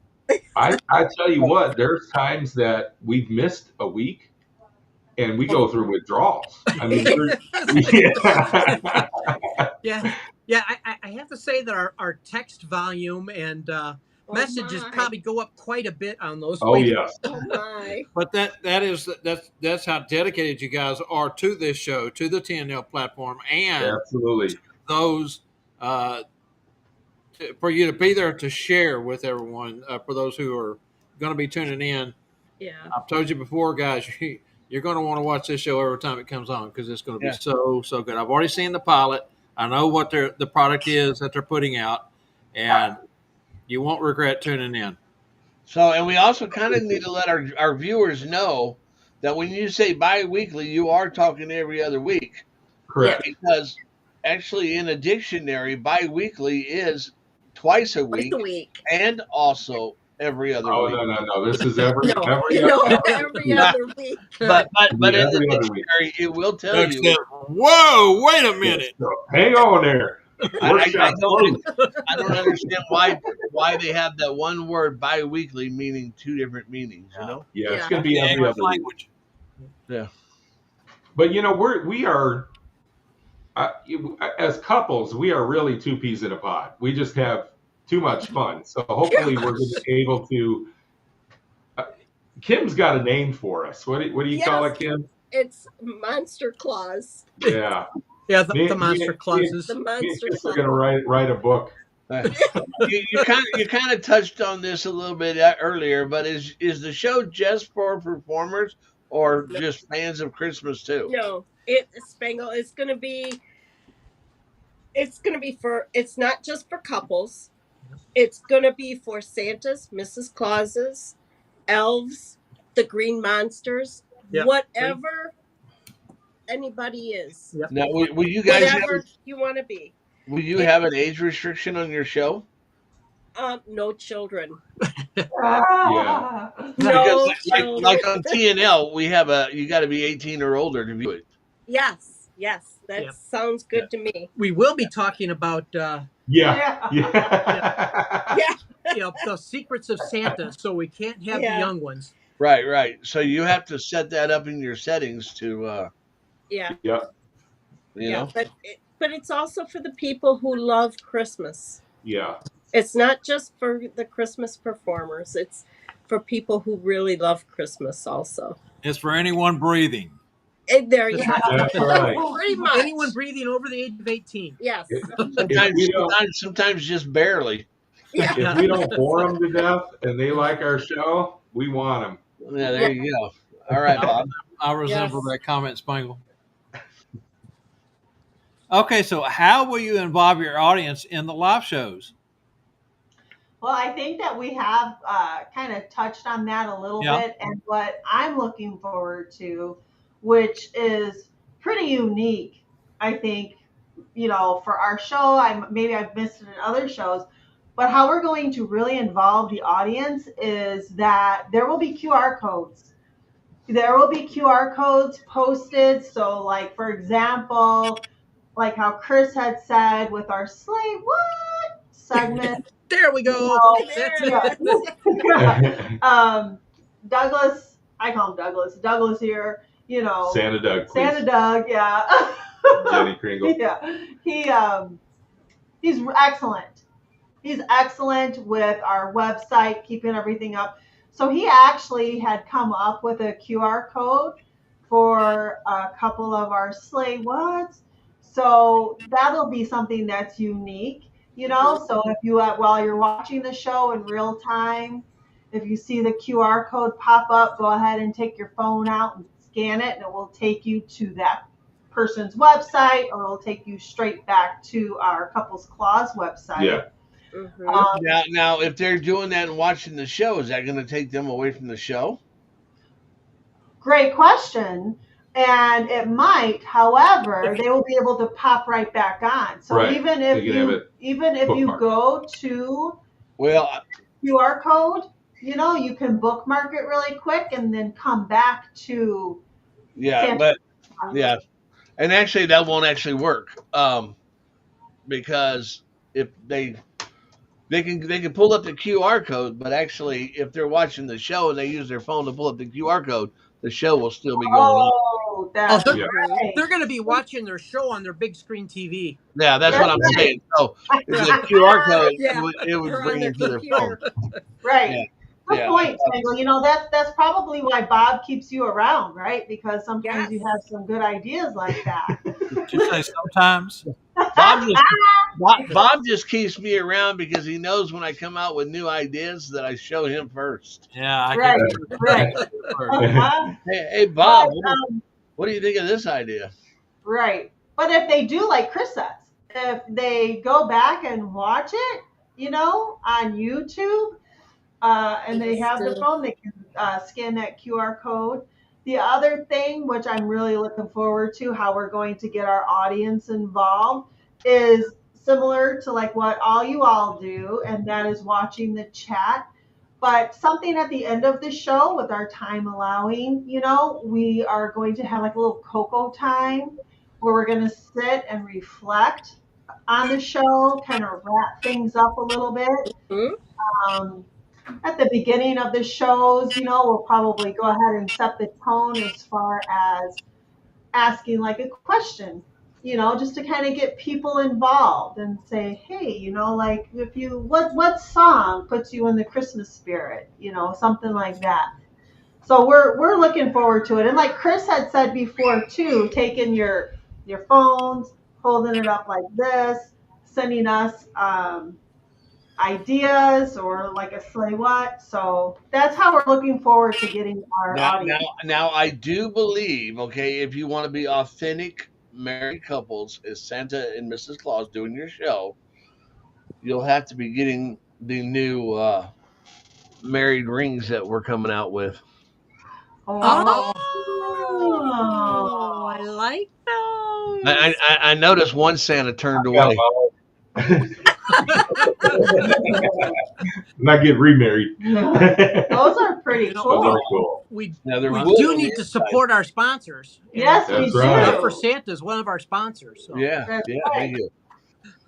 D: I tell you what, there's times that we've missed a week and we go through withdrawals. I mean,
E: Yeah, yeah. I have to say that our text volume and messages
G: my.
E: probably go up quite a bit on those.
D: oh
E: weeks.
D: yes,
G: Oh my.
A: But that's how dedicated you guys are to this show, to the TNL platform, and
D: absolutely.
A: those for you to be there to share with everyone. For those who are going to be tuning in,
G: Yeah.
A: I've told you before, guys, you're going to want to watch this show every time it comes on because it's going to be
B: Yeah.
A: so good. I've already seen the pilot. I know what the product is that they're putting out, and you won't regret tuning in.
B: So, and we also kind of need to let our viewers know that when you say bi-weekly, you are talking every other week.
D: Correct.
B: Because actually in a dictionary, bi-weekly is twice a
G: Twice
B: week
G: a week.
B: and also every other
D: Oh
B: week.
D: no! This is every
G: No,
D: every
G: every other week.
B: But in the
D: every other week.
B: dictionary, it will tell
A: Doug
B: you.
A: said, "Whoa, wait a minute."
D: So, hang on there.
B: I
D: Workshop
B: don't
D: closed.
B: I don't understand why they have that one word bi-weekly meaning two different meanings. You know?
D: Yeah, it's
G: Yeah.
D: going to be
A: The
D: every
A: English
D: other week.
A: language.
B: Yeah.
D: But you know, we are as couples, we are really two peas in a pod. We just have too much fun. So hopefully, we're going to be able to. Kim's got a name for us. What do you call
G: Yes.
D: it, Kim?
G: It's Monster Claus.
D: Yeah.
E: Yeah,
D: Me-
E: the monster
D: me-
E: clauses.
G: The
D: Me and
G: Monster
D: Chris are
G: Claus.
D: going to write a book.
B: You kind of touched on this a little bit earlier, but is the show just for performers or just fans of Christmas too?
G: No, Spangle. It's gonna be for. It's not just for couples. It's gonna be for Santas, Mrs. Clauses, elves, the green monsters,
E: Yep.
G: whatever anybody is.
E: Yep.
B: Now, will you guys
G: Whatever you want to be.
B: will you have an age restriction on your show?
G: No children.
F: Ah.
G: No
B: Because
G: children.
B: like on TNL, we have you got to be 18 or older to view it.
G: Yes. That
E: Yep.
G: sounds good to me.
E: We will be talking about
D: Yeah.
E: the secrets of Santa, so we can't have the
G: Yeah.
E: young ones.
B: Right. So you have to set that up in your settings to,
G: Yeah.
D: Yeah.
B: you know.
G: But it's also for the people who love Christmas.
D: Yeah.
G: It's not just for the Christmas performers. It's for people who really love Christmas also.
A: It's for anyone breathing.
G: And there you go.
D: That's right.
G: Pretty much.
E: Anyone breathing over the age of 18.
G: Yes.
B: Sometimes just barely.
G: Yeah.
D: If we don't bore them to death and they like our show, we want them.
B: Yeah, there you go. All right, Bob.
A: I resemble
G: Yes.
A: that comment, Spangle. Okay, so how will you involve your audience in the live shows?
F: Well, I think that we have kind of touched on that a little
A: Yeah.
F: bit, and what I'm looking forward to, which is pretty unique, I think, for our show. Maybe I've missed it in other shows, but how we're going to really involve the audience is that there will be QR codes. There will be QR codes posted. So, like for example, like how Chris had said with our Slay What segment.
E: There we go.
F: Well,
E: That's
G: There it is.
F: yeah. Douglas, I call him Douglas. Douglas here,
D: Santa Doug, please.
F: Santa Doug, yeah.
D: Jenny Kringle.
F: Yeah. He's excellent. He's excellent with our website, keeping everything up. So he actually had come up with a QR code for a couple of our Slay Whats. So that'll be something that's unique, So if you, while you're watching the show in real time, if you see the QR code pop up, go ahead and take your phone out and scan it, and it will take you to that person's website, or it'll take you straight back to our Couples Claus website.
D: Yeah.
G: Mhm.
B: Now, if they're doing that and watching the show, is that going to take them away from the show?
F: Great question. And it might, however, they will be able to pop right back on. So
D: Right.
F: even
D: They
F: if
D: can have
F: you
D: it
F: go
D: bookmarked.
F: to
B: Well,
F: QR code, you can bookmark it really quick and then come back to
B: yeah,
F: Santa.
B: but yeah, and actually that won't actually work because if they can pull up the QR code, but actually if they're watching the show and they use their phone to pull up the QR code, the show will still be going on.
F: Oh, that's
E: they're,
D: Yeah.
F: right.
E: they're going to be watching their show on their big screen TV.
B: Yeah, that's what I'm
F: That's
B: saying. So
F: right.
B: if the QR code,
G: Yeah,
B: it would
G: or on
B: bring
G: their
B: them to their phone.
G: computer.
F: Right.
B: Yeah,
F: Good
B: yeah.
F: point, Spangle. That's probably why Bob keeps you around, right? Because sometimes you
G: Yes.
F: have some good ideas like that.
A: Did you say sometimes?
B: Bob just keeps me around because he knows when I come out with new ideas that I show him first.
A: Yeah, I
F: Right,
A: get
F: right. Uh-huh.
B: Hey Bob,
F: But,
B: what do you think of this idea?
F: right. But if they do, like Chris says, if they go back and watch it, on YouTube, and they have the phone, they can scan that QR code. The other thing, which I'm really looking forward to, how we're going to get our audience involved, is similar to like what all you all do, and that is watching the chat. But something at the end of the show, with our time allowing, we are going to have like a little cocoa time where we're going to sit and reflect on the show, kind of wrap things up a little bit.
G: Mhm.
F: Um, at the beginning of the shows, we'll probably go ahead and set the tone as far as asking like a question, just to kind of get people involved and say, hey, like if you, what song puts you in the Christmas spirit, something like that. So we're looking forward to it. And like Chris had said before too, taking your phones, holding it up like this, sending us ideas or like a Slay What. So that's how we're looking forward to getting our audience.
B: Now, I do believe, okay, if you want to be authentic married couples as Santa and Mrs. Claus doing your show, you'll have to be getting the new married rings that we're coming out with.
F: Oh.
G: Oh, I like those.
B: I noticed one Santa turned
D: Yeah,
B: away.
D: Not get remarried.
F: Those are pretty
D: Those
F: cool.
D: are cool.
E: We
B: Now, they're
E: we
B: wood
E: do
B: on the
E: need to
B: inside.
E: support our sponsors. And
F: Yes, we
D: That's
F: do.
D: right.
E: Love for Santa is one of our sponsors. So.
B: Yeah,
F: That's
B: yeah,
F: right.
B: thank you.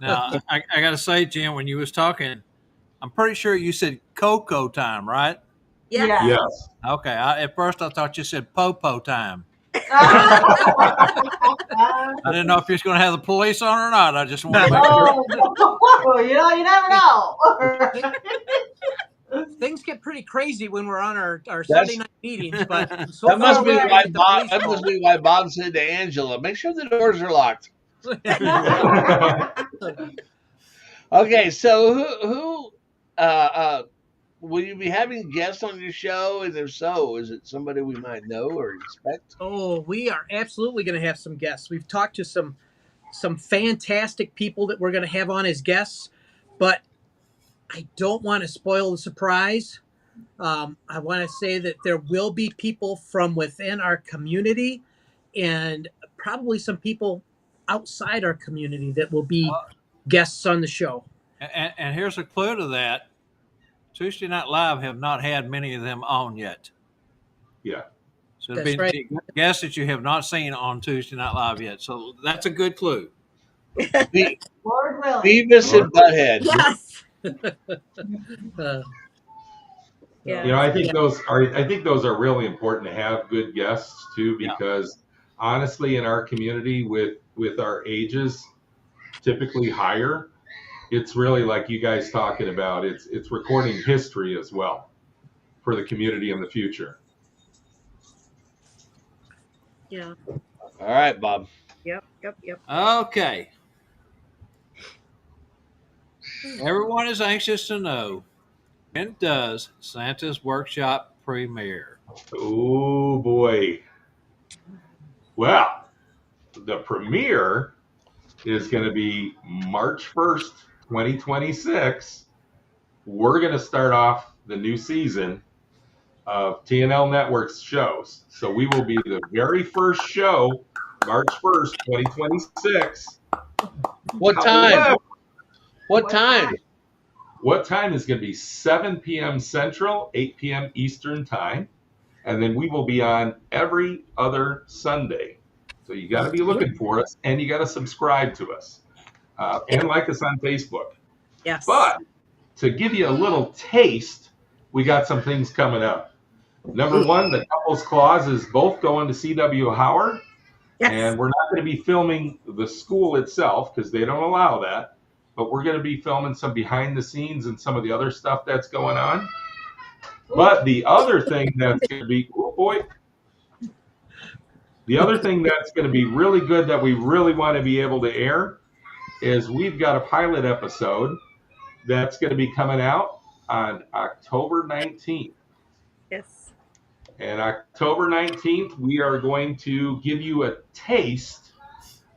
A: Now, I got to say, Jen, when you was talking, I'm pretty sure you said cocoa time, right?
G: Yes.
F: Yeah.
D: Yes.
A: Okay. At first, I thought you said popo time.
F: Oh,
A: I didn't know if you was going to have the police on or not. I just want to make sure.
F: you never know.
E: Things get pretty crazy when we're on our Sunday night meetings, but so
B: That must
E: far
B: be
E: we haven't
B: why
E: hit the
B: Bob.
E: police
B: That
E: call.
B: must be why Bob said to Angela, "Make sure the doors are locked." Okay, so who will you be having guests on your show? And if so, is it somebody we might know or expect?
E: Oh, we are absolutely going to have some guests. We've talked to some fantastic people that we're going to have on as guests, but I don't want to spoil the surprise. I want to say that there will be people from within our community and probably some people outside our community that will be guests on the show.
A: And here's a clue to that. Tuesday Night Live have not had many of them on yet.
D: Yeah.
A: So
E: That's
A: it'll be guests that you have not seen on Tuesday Night Live yet. So that's a good clue.
F: Lord willing.
B: Beavis and Butthead.
G: Yes.
E: Yeah.
D: You know, I think those are really important to have good guests too, because honestly, in our community with our ages typically higher, it's really like you guys talking about. It's recording history as well for the community in the future.
G: Yeah.
B: All right, Bob.
G: Yep.
A: Okay. Everyone is anxious to know, when does Santa's Workshop premiere?
D: Oh boy. Well, the premiere is going to be March 1st, 2026. We're going to start off the new season of TNL Network's shows. So we will be the very first show, March 1st, 2026.
B: What time? What time?
D: What time is going to be 7 p.m. Central, 8 p.m. Eastern time. And then we will be on every other Sunday. So you got to be looking for us, and you got to subscribe to us and like us on Facebook.
G: Yes.
D: But to give you a little taste, we got some things coming up. Number one, the Couples Claus is both going to C.W. Howard.
G: Yes.
D: And we're not going to be filming the school itself because they don't allow that. But we're going to be filming some behind the scenes and some of the other stuff that's going on. But the other thing that's going to be, the other thing that's going to be really good that we really want to be able to air is we've got a pilot episode that's going to be coming out on October 19th.
G: Yes.
D: And October 19th, we are going to give you a taste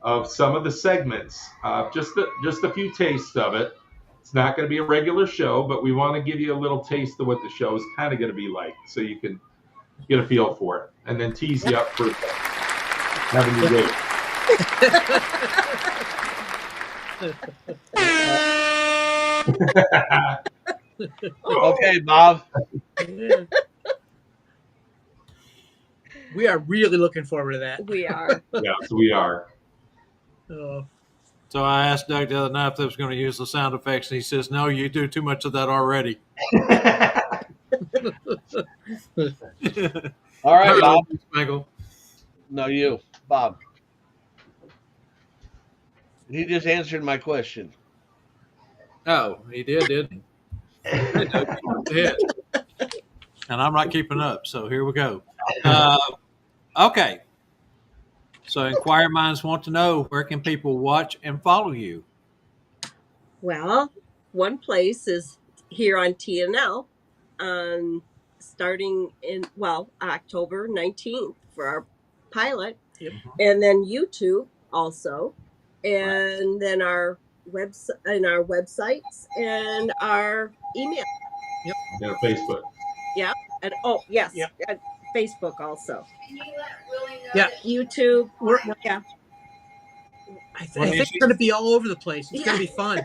D: of some of the segments, just a few tastes of it. It's not going to be a regular show, but we want to give you a little taste of what the show is kind of going to be like, so you can get a feel for it, and then tease you up for having you wait.
B: Okay, Bob.
E: We are really looking forward to that.
G: We are.
D: Yes, we are.
A: So I asked Doug the other night if they was going to use the sound effects, and he says, "No, you do too much of that already."
B: All right, Bob.
A: Spangle.
B: No, you, Bob. He just answered my question.
A: Oh, he did, didn't he? Did. And I'm not keeping up, so here we go. Okay. So inquiring minds want to know, where can people watch and follow you?
G: Well, one place is here on TNL, starting in October 19th for our pilot, and then YouTube also, and then our websites and our email.
E: Yep.
D: And Facebook.
G: Yeah, and and Facebook also.
C: Can you let Willie know
E: Yeah.
C: that
G: YouTube.
E: I think it's going to be all over the place. It's going to be fun.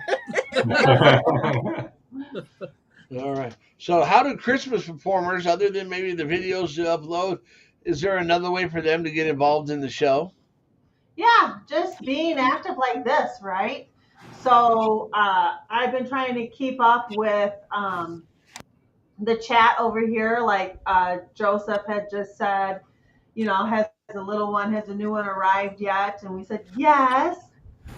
B: All right. So how do Christmas performers, other than maybe the videos you upload, is there another way for them to get involved in the show?
F: Yeah, just being active like this, right? So I've been trying to keep up with the chat over here, like Joseph had just said, has a little one, has a new one arrived yet? And we said, yes,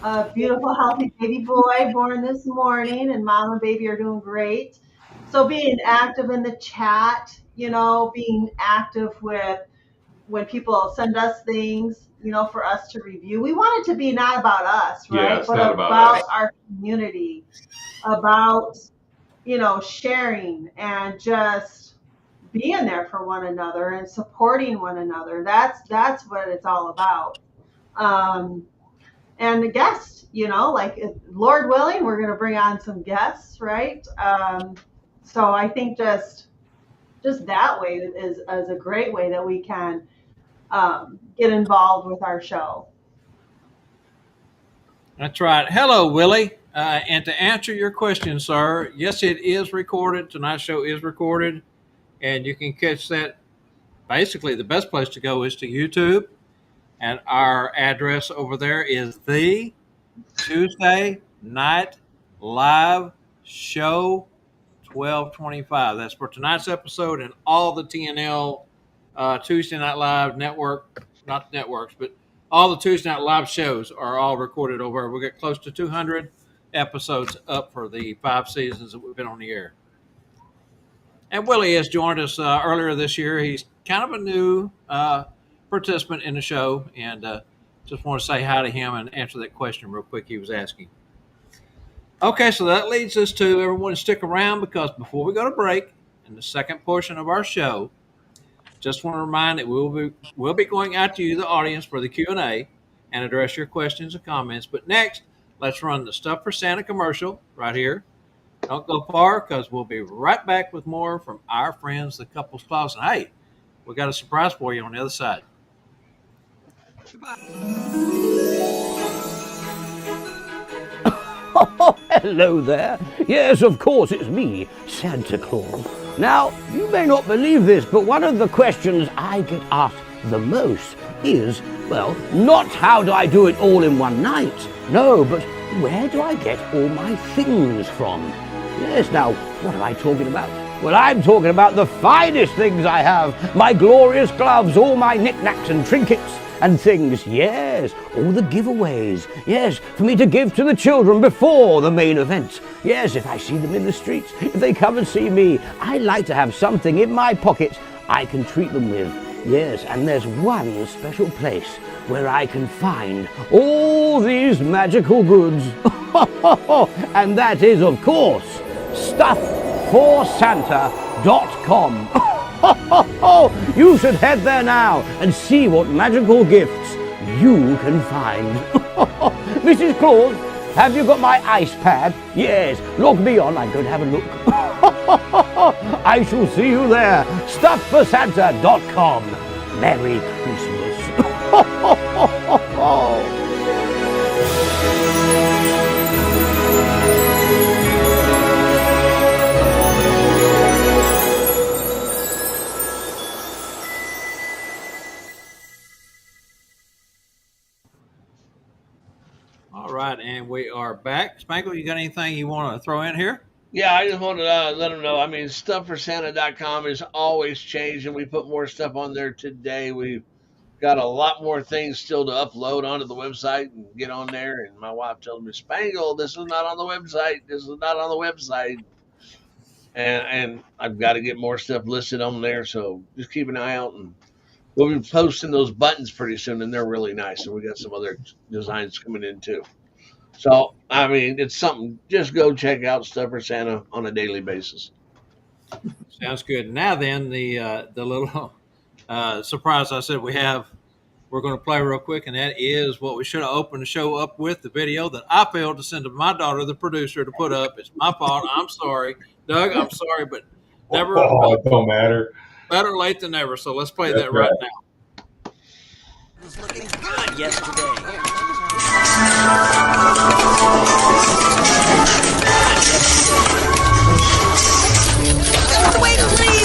F: a beautiful, healthy baby boy born this morning, and mom and baby are doing great. So being active in the chat, being active with when people send us things, for us to review. We want it to be not about us, right?
D: Yeah, it's
F: but
D: not about us.
F: Our community, about sharing and just being there for one another and supporting one another. That's what it's all about. and a guest, like Lord willing, we're going to bring on some guests, right? So I think just that way is a great way that we can get involved with our show.
A: That's right. Hello, Willie. And to answer your question, sir, yes, it is recorded. Tonight's show is recorded, and you can catch that. Basically, the best place to go is to YouTube, and our address over there is the Tuesday Night Live Show 1225. That's for tonight's episode and all the TNL Tuesday Night Live network, not networks, but all the Tuesday Night Live shows are all recorded over. We got close to 200 episodes up for the 5 seasons that we've been on the air. And Willie has joined us earlier this year. He's kind of a new participant in the show, and just want to say hi to him and answer that question real quick he was asking. Okay, so that leads us to everyone stick around, because before we go to break, in the second portion of our show, just want to remind that we'll be going out to you, the audience, for the Q&A and address your questions and comments. But next, let's run the Stuff for Santa commercial right here. Don't go far, because we'll be right back with more from our friends, the Couples Claus. And hey, we got a surprise for you on the other side.
H: Oh, hello there. Yes, of course, it's me, Santa Claus. Now, you may not believe this, but one of the questions I get asked the most is, well, not how do I do it all in one night? No, but where do I get all my things from? Yes, now, what am I talking about? Well, I'm talking about the finest things I have. My glorious gloves, all my knickknacks and trinkets and things. Yes, all the giveaways. Yes, for me to give to the children before the main event. Yes, if I see them in the streets, if they come and see me, I like to have something in my pocket I can treat them with. Yes, and there's one special place where I can find all these magical goods. And that is, of course, StuffForSanta.com. You should head there now and see what magical gifts you can find. Mrs. Claus, have you got my ice pad? Yes, log me on, I'm going to have a look. I shall see you there. StuffForSanta.com. Merry Christmas.
A: All right, and we are back. Spangle, you got anything you want to throw in here?
B: Yeah, I just wanted to let them know. I mean, StuffForSanta.com is always changing. We put more stuff on there today. We've got a lot more things still to upload onto the website and get on there. And my wife tells me, Spangle, this is not on the website. This is not on the website. And I've got to get more stuff listed on there. So just keep an eye out. And we'll be posting those buttons pretty soon. And they're really nice. And we got some other designs coming in too. So, I mean, it's something. Just go check out Stuff for Santa on a daily basis.
A: Sounds good. Now then, the little surprise I said we're going to play real quick, and that is what we should have opened the show up with, the video that I failed to send to my daughter, the producer, to put up. It's my fault. I'm sorry. Doug, I'm sorry, but never.
D: Oh, it don't matter.
A: Better late than never. So let's play that right now.
I: It was looking good yesterday. Wait, please!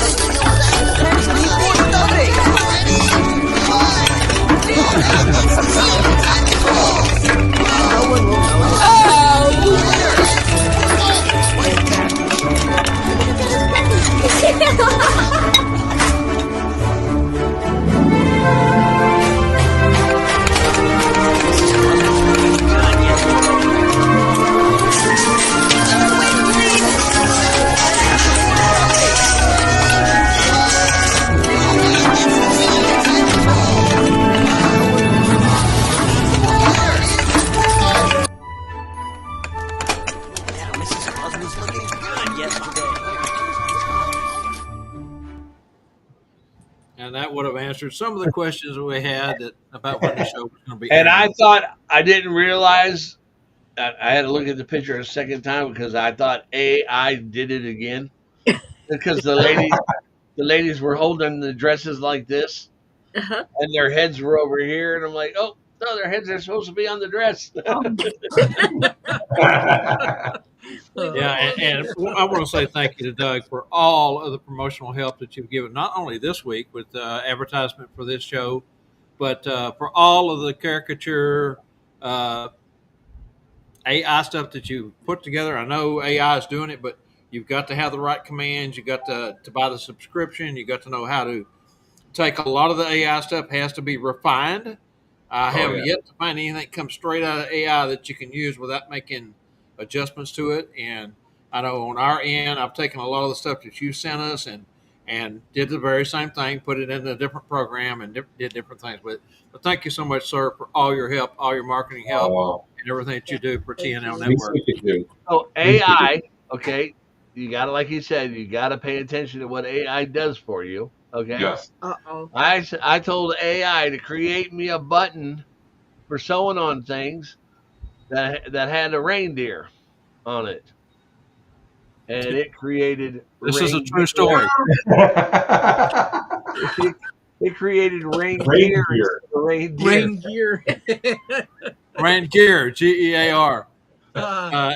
A: and that would have answered some of the questions that we had about when the show was going to be
B: And
A: airing.
B: I thought I didn't realize I had to look at the picture a second time because I thought AI did it again because the ladies were holding the dresses like this
G: Uh-huh.
B: and their heads were over here, and I'm like, oh no, their heads are supposed to be on the dress.
A: Yeah, and I want to say thank you to Doug for all of the promotional help that you've given, not only this week with advertisement for this show, but for all of the caricature uh, AI stuff that you put together. I know AI is doing it, but you've got to have the right commands. You got to buy the subscription. You got to know how to take a lot of the AI stuff has to be refined. I
D: Oh,
A: have
D: yeah.
A: yet to find anything that comes straight out of AI that you can use without making adjustments to it. And I know on our end, I've taken a lot of the stuff that you sent us and did the very same thing, put it in a different program and did different things with it. But thank you so much, sir, for all your help, all your marketing help,
D: Oh,
A: and everything that you do for
G: Thank
A: TNL
G: you.
D: least
A: Network.
D: we could do.
B: So
D: Least we could
B: AI, okay, you got to, like you said, you got to pay attention to what AI does for you. Okay,
D: Yes.
G: Uh-oh.
B: I told AI to create me a button for sewing on things that had a reindeer on it, and it created
A: This is a
B: reindeer.
A: true story.
B: It created reindeer
D: Reindeer.
B: instead of reindeer.
E: Rain gear.
A: Rand Gear, GEAR.
E: Uh,
A: Uh,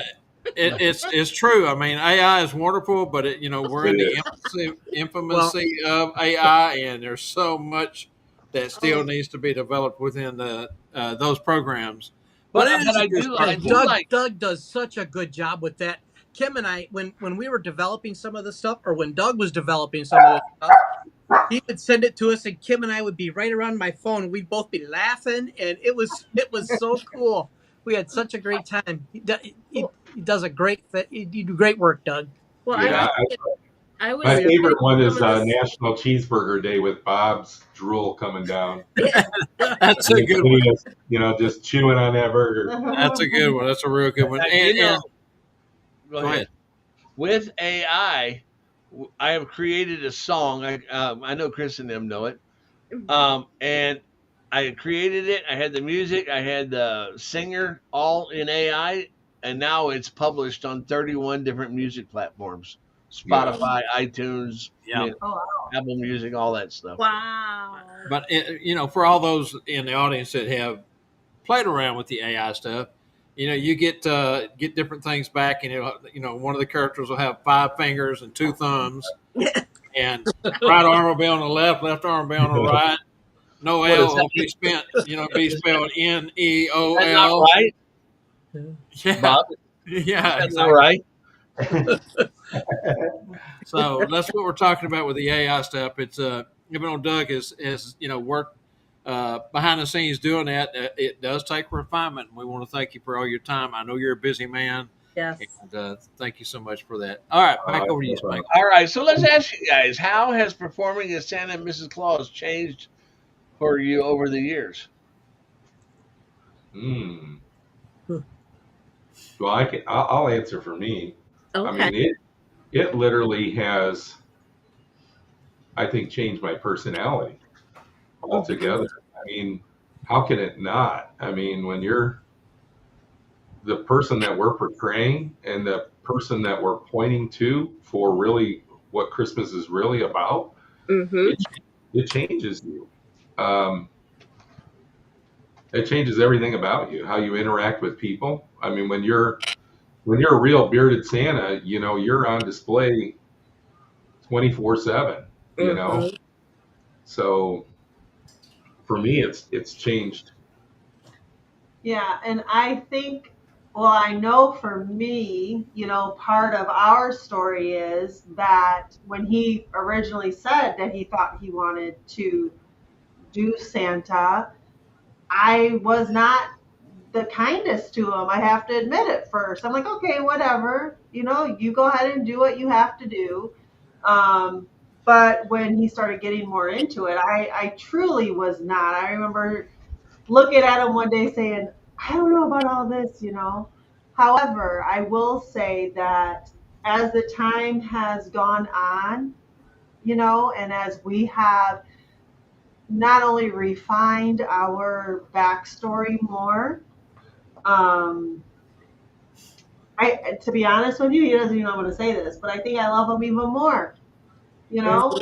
A: it's true. I mean, AI is wonderful, but we're in
D: It
A: the
D: is.
A: infamousy of AI, and there's so much that still
G: Oh,
A: needs to be developed within those programs. But it
B: But
A: is a good
B: I
A: starting
E: and
B: do
A: point.
B: like.
E: Doug does such a good job with that. Kim and I, when we were developing some of the stuff, or when Doug was developing some of the stuff, he would send it to us, and Kim and I would be right around my phone. We'd both be laughing, and it was so cool. We had such a great time. He does a great you do great work, Doug.
G: well,
D: Yeah.
G: I was
D: My
E: Yeah.
G: thinking
D: favorite one
G: some
D: is
G: of this.
D: National Cheeseburger Day with Bob's drool coming down.
A: That's
D: And
A: a
D: the
A: good one.
D: kitty is, just chewing on that burger.
A: That's a good one. That's a real good one.
B: You know,
A: And
B: go
A: go
B: ahead.
A: ahead.
B: With AI, I have created a song. I know Chris and them know it. And I created it. I had the music. I had the singer all in AI, and now it's published on 31 different music platforms:
D: Yeah.
B: Spotify, iTunes,
A: Yeah.
F: Oh,
B: Apple Music, all that stuff.
G: Wow.
A: But for all those in the audience that have played around with the AI stuff, you get different things back, and one of the characters will have 5 fingers and 2 thumbs, and right arm will be on the left arm will be on the right. No
B: What is
A: L
B: that?
A: will be spent, be
B: Is
A: spelled
B: that not
A: NEOL.
B: right,
A: Yeah,
B: Bob? Is
A: yeah,
B: that not
A: exactly.
B: right?
A: So that's what we're talking about with the AI stuff. It's even though Doug has worked behind the scenes doing that, it does take refinement. And we want to thank you for all your time. I know you're a busy man,
G: Yes.
A: and thank you so much for that. All right, back over to you,
D: No problem.
A: Spangle.
B: All right, so let's ask you guys: how has performing as Santa and Mrs. Claus changed for you over the years?
D: Mm. Well, I'll answer for me. I
G: Okay.
D: mean, it literally has, I think, changed my personality altogether. I mean, how can it not? I mean, when you're the person that we're portraying and the person that we're pointing to for really what Christmas is really about,
G: Mm-hmm.
D: it changes you. Um, it changes everything about you, how you interact with people. I mean, when you're a real bearded Santa, you're on display 24/7. You know,
G: Mm-hmm.
D: so for me, it's changed.
F: yeah. And I think, well, I know for me, part of our story is that when he originally said that he thought he wanted to do Santa, I was not the kindest to him. I have to admit it first. I'm like, okay, whatever. You go ahead and do what you have to do. Um, but when he started getting more into it, I truly was not. I remember looking at him one day saying, I don't know about all this. However, I will say that as the time has gone on, and as we have not only refined our backstory more. To be honest with you, he doesn't even know I'm going to say this, but I think I love him even more. You know,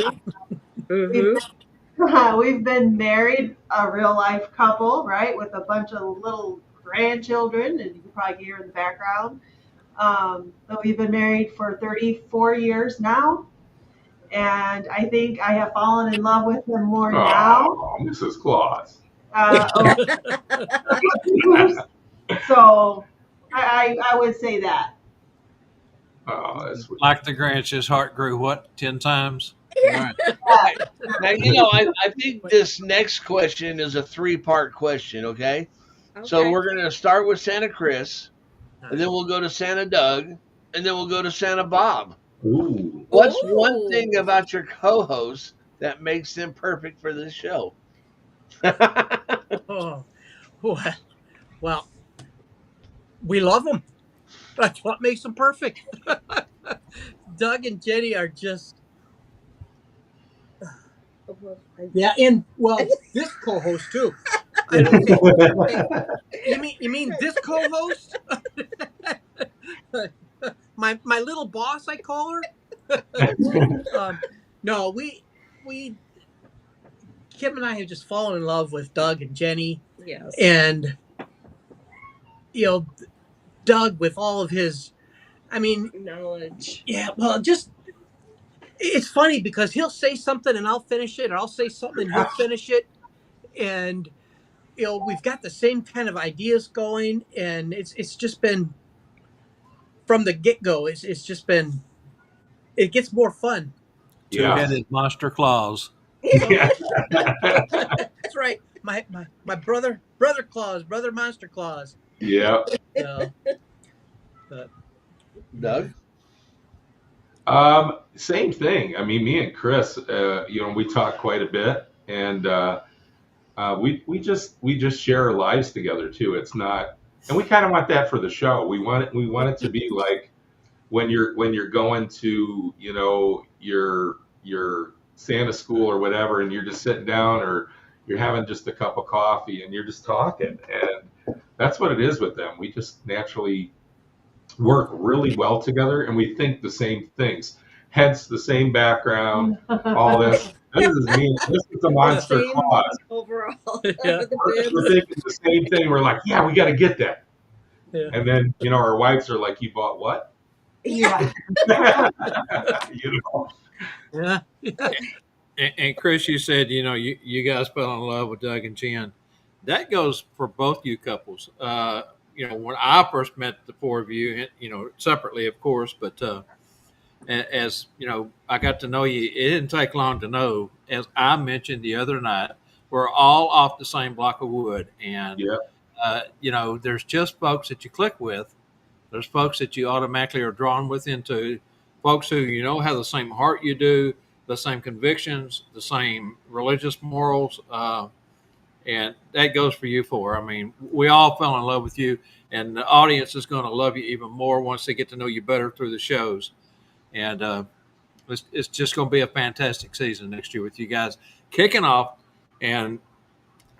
G: Mm-hmm.
F: we've been married, a real life couple, right, with a bunch of little grandchildren, and you can probably hear in the background. But we've been married for 34 years now, and I think I have fallen in love with him more now.
D: Oh, Mrs. Claus.
F: Oh, so I would say that.
D: Oh, that's sweet.
A: Like the Grinch, his heart grew what 10 times.
B: All right. Now, I think this next question is a 3-part question, okay? So
G: Okay.
B: we're going to start with Santa Chris, and then we'll go to Santa Doug, and then we'll go to Santa Bob.
D: Ooh.
B: What's one
G: Ooh.
B: thing about your co-hosts that makes them perfect for this show?
E: Oh, well, we love them. That's what makes them perfect. Doug and Jenny are just, yeah, and well, this co-host too. I would say, you mean this co-host? my little boss, I call her. No, we Kim and I have just fallen in love with Doug and Jenny,
G: Yes.
E: and Doug with all of his, I mean,
G: Knowledge.
E: yeah, well, just it's funny because he'll say something and I'll finish it, or I'll say something and he'll finish it, and we've got the same kind of ideas going, and it's just been from the get go. It's just been, it gets more fun.
D: Yeah.
A: Two-headed monster claws.
D: Yeah.
E: That's right. My brother Claus, brother Monster Claus.
D: Yeah.
B: Doug?
D: Same thing. I mean, me and Chris, we talk quite a bit, and we just share our lives together too. It's not, and we kind of want that for the show. We want it to be like when you're going to your Santa school or whatever, and you're just sitting down, or you're having just a cup of coffee and you're just talking, and that's what it is with them. We just naturally work really well together, and we think the same things. Hence the same background, all this. This is me. This is the Monster
G: Same
D: Claus.
G: overall.
E: Yeah.
D: We're thinking the same thing. We're like, yeah, we got to get that.
E: Yeah.
D: And then our wives are like, you bought what?
F: Yeah.
E: Yeah.
A: And Chris, you said you guys fell in love with Doug and Jen. That goes for both you couples. When I first met the four of you, separately, of course, but as I got to know you. It didn't take long to know. As I mentioned the other night, we're all off the same block of wood, and
D: Yeah.
A: there's just folks that you click with. There's folks that you automatically are drawn with into, folks who have the same heart you do, the same convictions, the same religious morals, and that goes for you four. I mean, we all fell in love with you, and the audience is going to love you even more once they get to know you better through the shows. And it's just going to be a fantastic season next year with you guys kicking off. And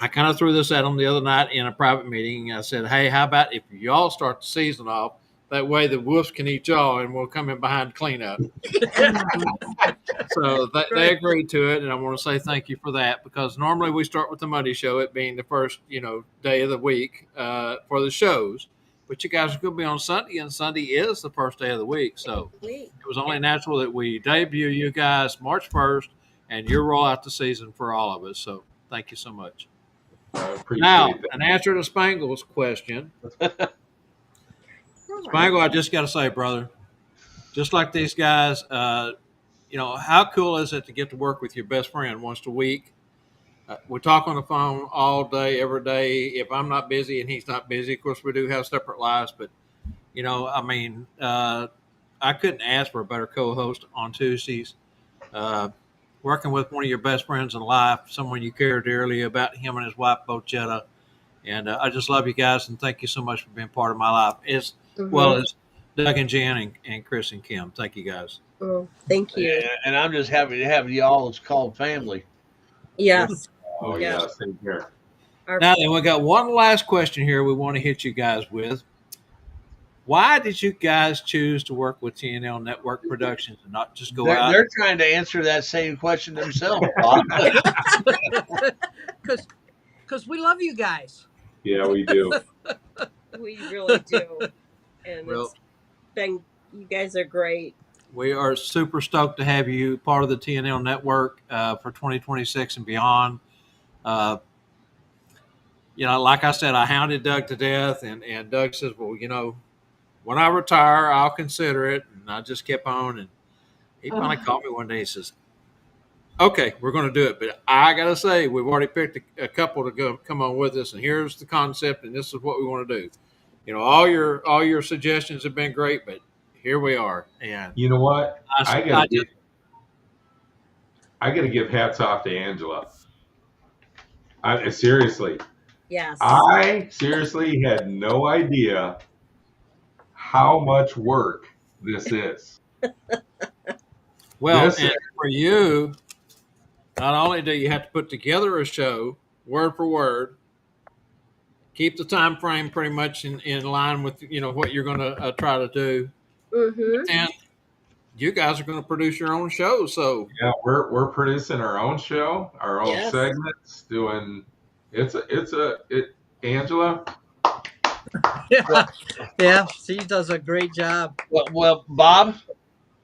A: I kind of threw this at them the other night in a private meeting. I said, hey, how about if y'all start the season off? That way the wolves can eat y'all and we'll come in behind cleanup. So they agreed to it. And I want to say thank you for that, because normally we start with the Monday show, it being the first, day of the week for the shows. But you guys are going to be on Sunday, and Sunday is the first day of the week. So it was only natural that we debut you guys March 1st, and you roll out the season for all of us. So thank you so much.
D: I appreciate
A: Now,
D: that.
A: an answer to Spangle's question. Spangle, I just got to say, brother, just like these guys, how cool is it to get to work with your best friend once a week? We talk on the phone all day, every day. If I'm not busy and he's not busy, of course, we do have separate lives. But, I couldn't ask for a better co-host on Tuesdays. Working with one of your best friends in life, someone you care dearly about, him and his wife, Bochetta. And I just love you guys, and thank you so much for being part of my life, as well as Doug and Jan and Chris and Kim. Thank you, guys.
G: Oh, thank you.
B: And I'm just happy to have you all as called family.
G: Yes.
D: Oh
G: Yeah.
D: yeah, same here.
A: Now then, we got one last question here we want to hit you guys with. Why did you guys choose to work with TNL Network Productions and not just go out?
B: They're trying to answer that same question themselves, Bob.
E: Because we love you guys.
D: Yeah, we do.
G: We really do. And
A: Well-
G: it's been, you guys are great.
A: We are super stoked to have you part of the TNL network for 2026 and beyond. Like I said, I hounded Doug to death, and Doug says, well, when I retire, I'll consider it. And I just kept on, and he finally called me one day. He says, okay, we're going to do it. But I got to say, we've already picked a couple to come on with us, and here's the concept, and this is what we want to do. All your suggestions have been great, but here we are. And
D: you know what? I gotta give hats off to Angela. Seriously.
G: Yes.
D: I seriously had no idea how much work this is.
A: Well, and for you, not only do you have to put together a show word for word, keep the time frame pretty much in line with what you're going to try to do, and you guys are going to produce your own show. So
D: yeah, we're producing our own show, our own segments, doing Angela.
E: Yeah, she does a great job.
B: Well, Bob,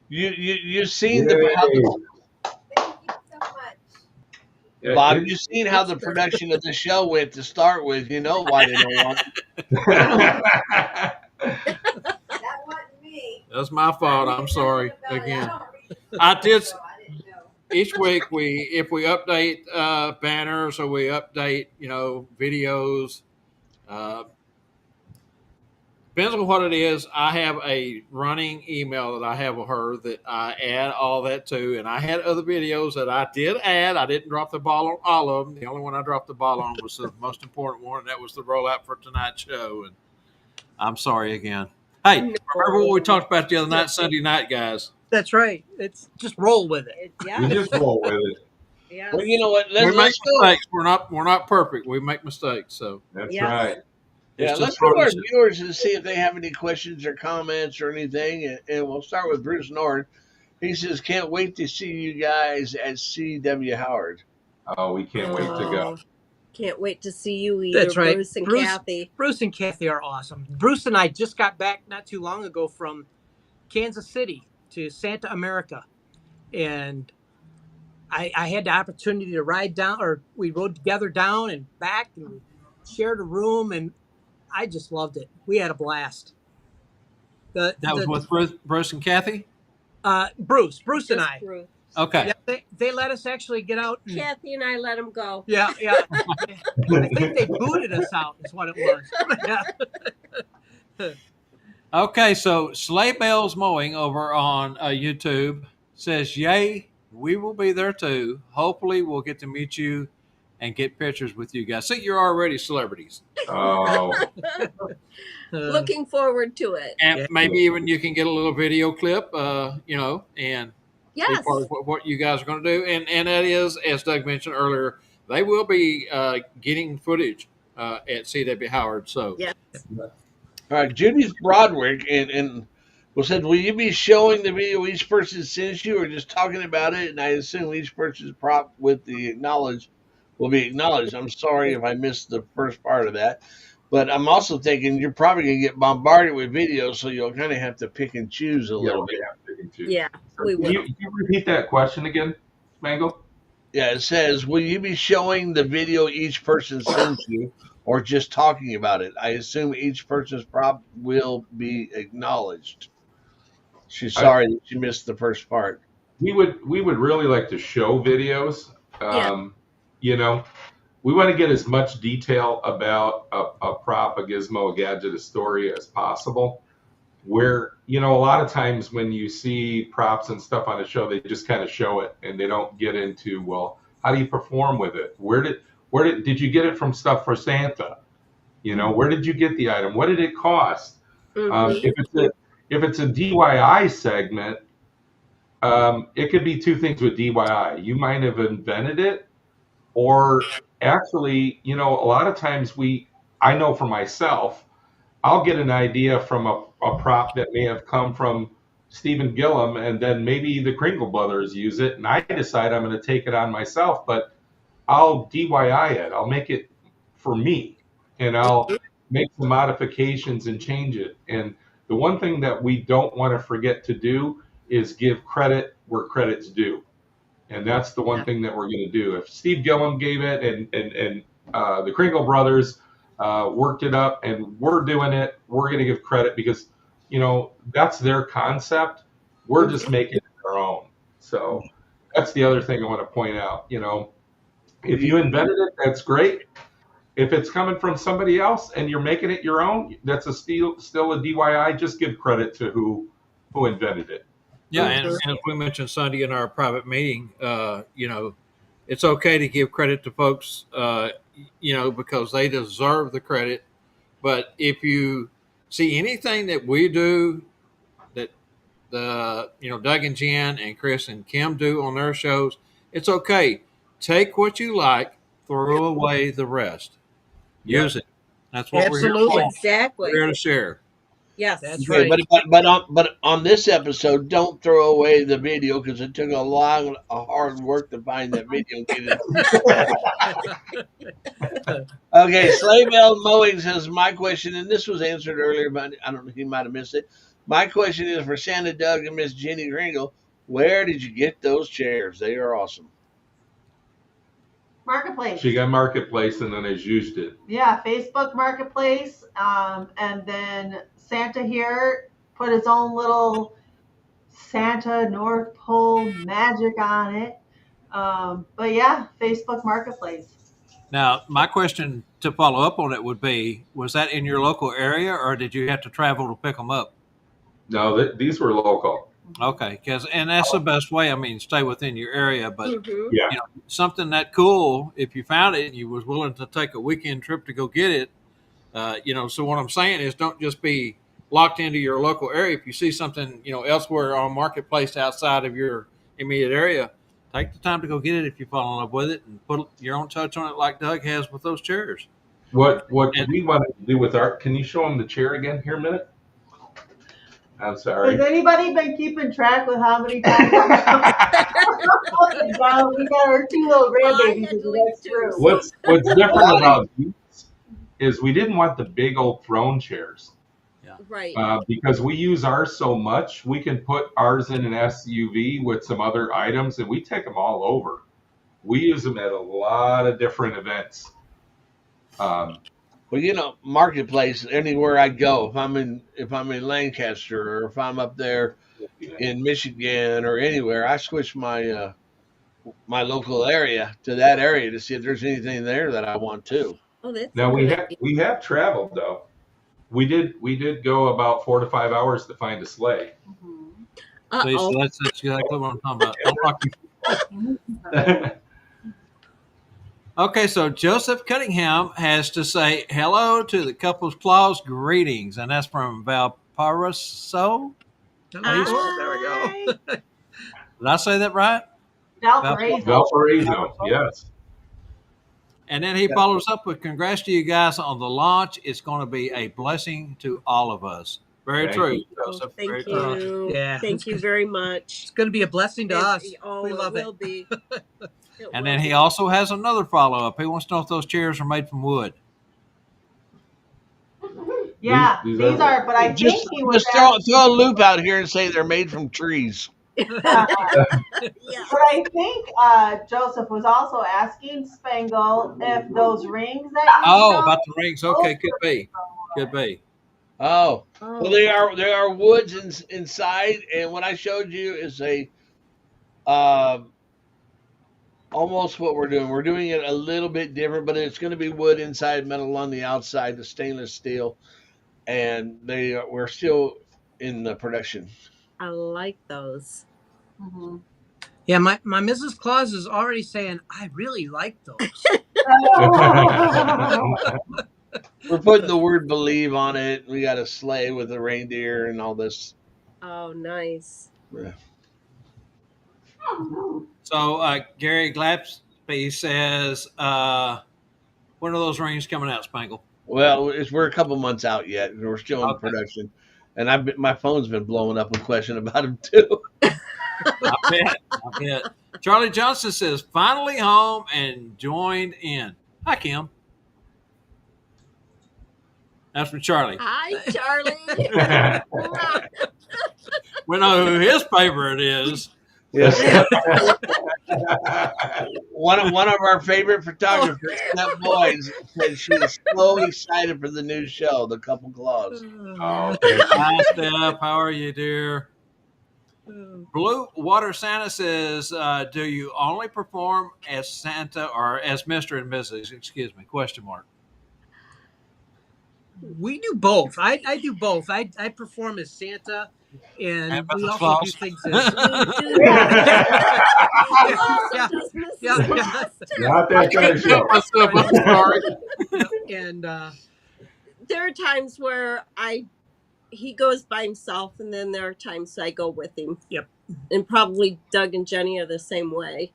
B: you've seen
C: Thank you so much.
B: Bob, you've seen how the production of the show went to start with. You know why they don't want it.
C: That wasn't me.
A: That's my fault. I'm sorry again. I did. Each week if we update banners or we update videos. Depends on what it is. I have a running email that I have with her that I add all that to, and I had other videos that I did add. I didn't drop the ball on all of them. The only one I dropped the ball on was the most important one, and that was the rollout for tonight's show. And I'm sorry again. Hey, remember what we talked about the other night, Sunday night, guys?
E: That's right. It's just roll with it.
D: We just roll with it.
G: Yeah.
B: Well, you know what?
A: We make mistakes. We're not perfect. We make mistakes. So
D: that's right.
B: Yeah, let's go to our viewers and see if they have any questions or comments or anything. And we'll start with Bruce Nord. He says, can't wait to see you guys at C.W. Howard.
D: Oh, we can't wait to go.
G: Can't wait to see you either,
E: That's right.
G: Bruce and Kathy.
E: Bruce and Kathy are awesome. Bruce and I just got back not too long ago from Kansas City to Santa America. And I had the opportunity to ride down, or we rode together down and back, and we shared a room, and I just loved it. We had a blast.
A: That was with Bruce and Kathy?
E: Bruce and I.
G: Bruce.
A: Okay.
E: Yeah, they let us actually get out. And,
G: Kathy and I let him go.
E: Yeah. I think they booted us out is what it was.
A: Okay, so Sleigh Bells Mowing over on YouTube says, yay, we will be there too. Hopefully we'll get to meet you and get pictures with you guys. See, you're already celebrities.
D: Oh.
G: Looking forward to it.
A: And maybe even you can get a little video clip, and be part of what you guys are going to do. And that is, as Doug mentioned earlier, they will be getting footage at CW Howard. So
G: yes.
B: All right, Judy's Broadwick and said, will you be showing the video each person sends you or just talking about it? And I assume each person's prop with the acknowledge will be acknowledged. I'm sorry if I missed the first part of that. But I'm also thinking you're probably going to get bombarded with videos, so you'll kind of have to pick and choose a little bit.
G: Yeah, we will.
D: Can you repeat that question again, Spangle?
B: Yeah, it says, will you be showing the video each person sends you or just talking about it? I assume each person's prop will be acknowledged. She's sorry that she missed the first part.
D: We would really like to show videos. We want to get as much detail about a prop, a gizmo, a gadget, a story as possible. Where, a lot of times when you see props and stuff on a show, they just kind of show it and they don't get into, well, how do you perform with it? Where did you get it from stuff for Santa? Where did you get the item? What did it cost? If it's a DIY segment, it could be two things with DIY. You might have invented it, or actually, a lot of times I know for myself, I'll get an idea from a prop that may have come from Stephen Gillum, and then maybe the Kringle brothers use it, and I decide I'm going to take it on myself, but I'll DIY it. I'll make it for me, and I'll make some modifications and change it. And the one thing that we don't want to forget to do is give credit where credit's due. And that's the one thing that we're going to do. If Steve Gillum gave it and the Kringle brothers worked it up and we're doing it, we're going to give credit because, that's their concept. We're just making it our own. So that's the other thing I want to point out. If you invented it, that's great. If it's coming from somebody else and you're making it your own, that's still a DIY. Just give credit to who invented it.
A: Yeah, and as we mentioned Sunday in our private meeting, it's okay to give credit to folks, because they deserve the credit. But if you see anything that we do that Doug and Jen and Chris and Kim do on their shows, it's okay. Take what you like, throw away the rest. Use it. That's what we're here
E: Absolutely.
A: for.
G: Exactly.
A: We're here to share.
G: Yes.
E: That's
B: Okay,
E: right.
B: but on this episode, don't throw away the video because it took a lot of hard work to find that video. Okay, Slave Bell Mowing says my question, and this was answered earlier, but I don't know, he might have missed it. My question is for Santa Doug and Miss Jenny Kringle. Where did you get those chairs? They are awesome.
F: Marketplace.
D: She got Marketplace and then has used it.
F: Yeah, Facebook Marketplace. And then Santa here put his own little Santa North Pole magic on it. But yeah, Facebook Marketplace.
A: Now, my question to follow up on it would be, was that in your local area or did you have to travel to pick them up?
D: No, these were local.
A: Okay, and that's the best way. I mean, stay within your area, but
D: Yeah.
A: something that cool. If you found it and you was willing to take a weekend trip to go get it, So what I'm saying is, don't just be locked into your local area. If you see something, elsewhere on Marketplace outside of your immediate area, take the time to go get it if you fall in love with it, and put your own touch on it, like Doug has with those chairs.
D: What we wanted to do with our, can you show them the chair again here a minute? I'm sorry.
F: Has anybody been keeping track with how many times we got our two little grandbabies? That's true.
D: What's different about these is we didn't want the big old throne chairs.
G: Right.
D: Because we use ours so much, we can put ours in an SUV with some other items, and we take them all over. We use them at a lot of different events.
B: Well, Marketplace, anywhere I go, if I'm in Lancaster or if I'm up there in Michigan or anywhere, I switch my my local area to that area to see if there's anything there that I want to.
G: Oh, that's
D: Now we have traveled though. We did go about 4 to 5 hours to find a sleigh.
A: See, so that's exactly what I'm talking about. Okay, so Joseph Cunningham has to say hello to the Couples Claus greetings, and that's from Valparaiso.
E: There we go.
A: Did I say that right?
D: Valparaiso, yes.
A: And then he follows up with congrats to you guys on the launch. It's going to be a blessing to all of us. Very true, Joseph.
G: Thank you.
E: Yeah.
G: Thank you very much.
E: It's going to be a blessing to us.
G: Oh,
E: we love
G: it will be.
A: And then he also has another follow-up. He wants to know if those chairs are made from wood.
F: Yeah,
D: these
F: are, but I think he was
B: just throw a loop out here and say they're made from trees.
F: But I think Joseph was also asking Spangle if those rings that you showed,
A: about the rings. Okay, could be.
B: Oh, well, they are woods inside, and what I showed you is a almost what we're doing. We're doing it a little bit different, but it's going to be wood inside, metal on the outside, the stainless steel, and we're still in the production.
G: I like those.
F: Mm-hmm.
E: Yeah, my Mrs. Claus is already saying, I really like those.
B: We're putting the word believe on it. We got a sleigh with a reindeer and all this.
G: Oh, nice.
B: Yeah.
A: So Gary He says, when are those rings coming out, Spangle?
B: Well, we're a couple months out yet, and we're still in
A: Okay.
B: production. And my phone's been blowing up with question about him too.
A: I bet. Charlie Johnson says, finally home and joined in. Hi, Kim. That's from Charlie.
G: Hi, Charlie.
A: We know who his favorite is.
B: Yes. One of our favorite photographers, Steph Boys, said she is so excited for the new show, The Couple Claus.
D: Oh, okay.
A: Hi, Steph. How are you, dear? Blue Water Santa says, do you only perform as Santa or as Mr. and Mrs.? Excuse me, question mark.
E: We do both. I do both. I perform as Santa, and we
A: Mrs.
E: also
A: Claus.
E: do things as
D: Not that kind of show.
A: I'm sorry.
E: and
G: there are times where he goes by himself, and then there are times I go with him.
E: Yep.
G: And probably Doug and Jenny are the same way.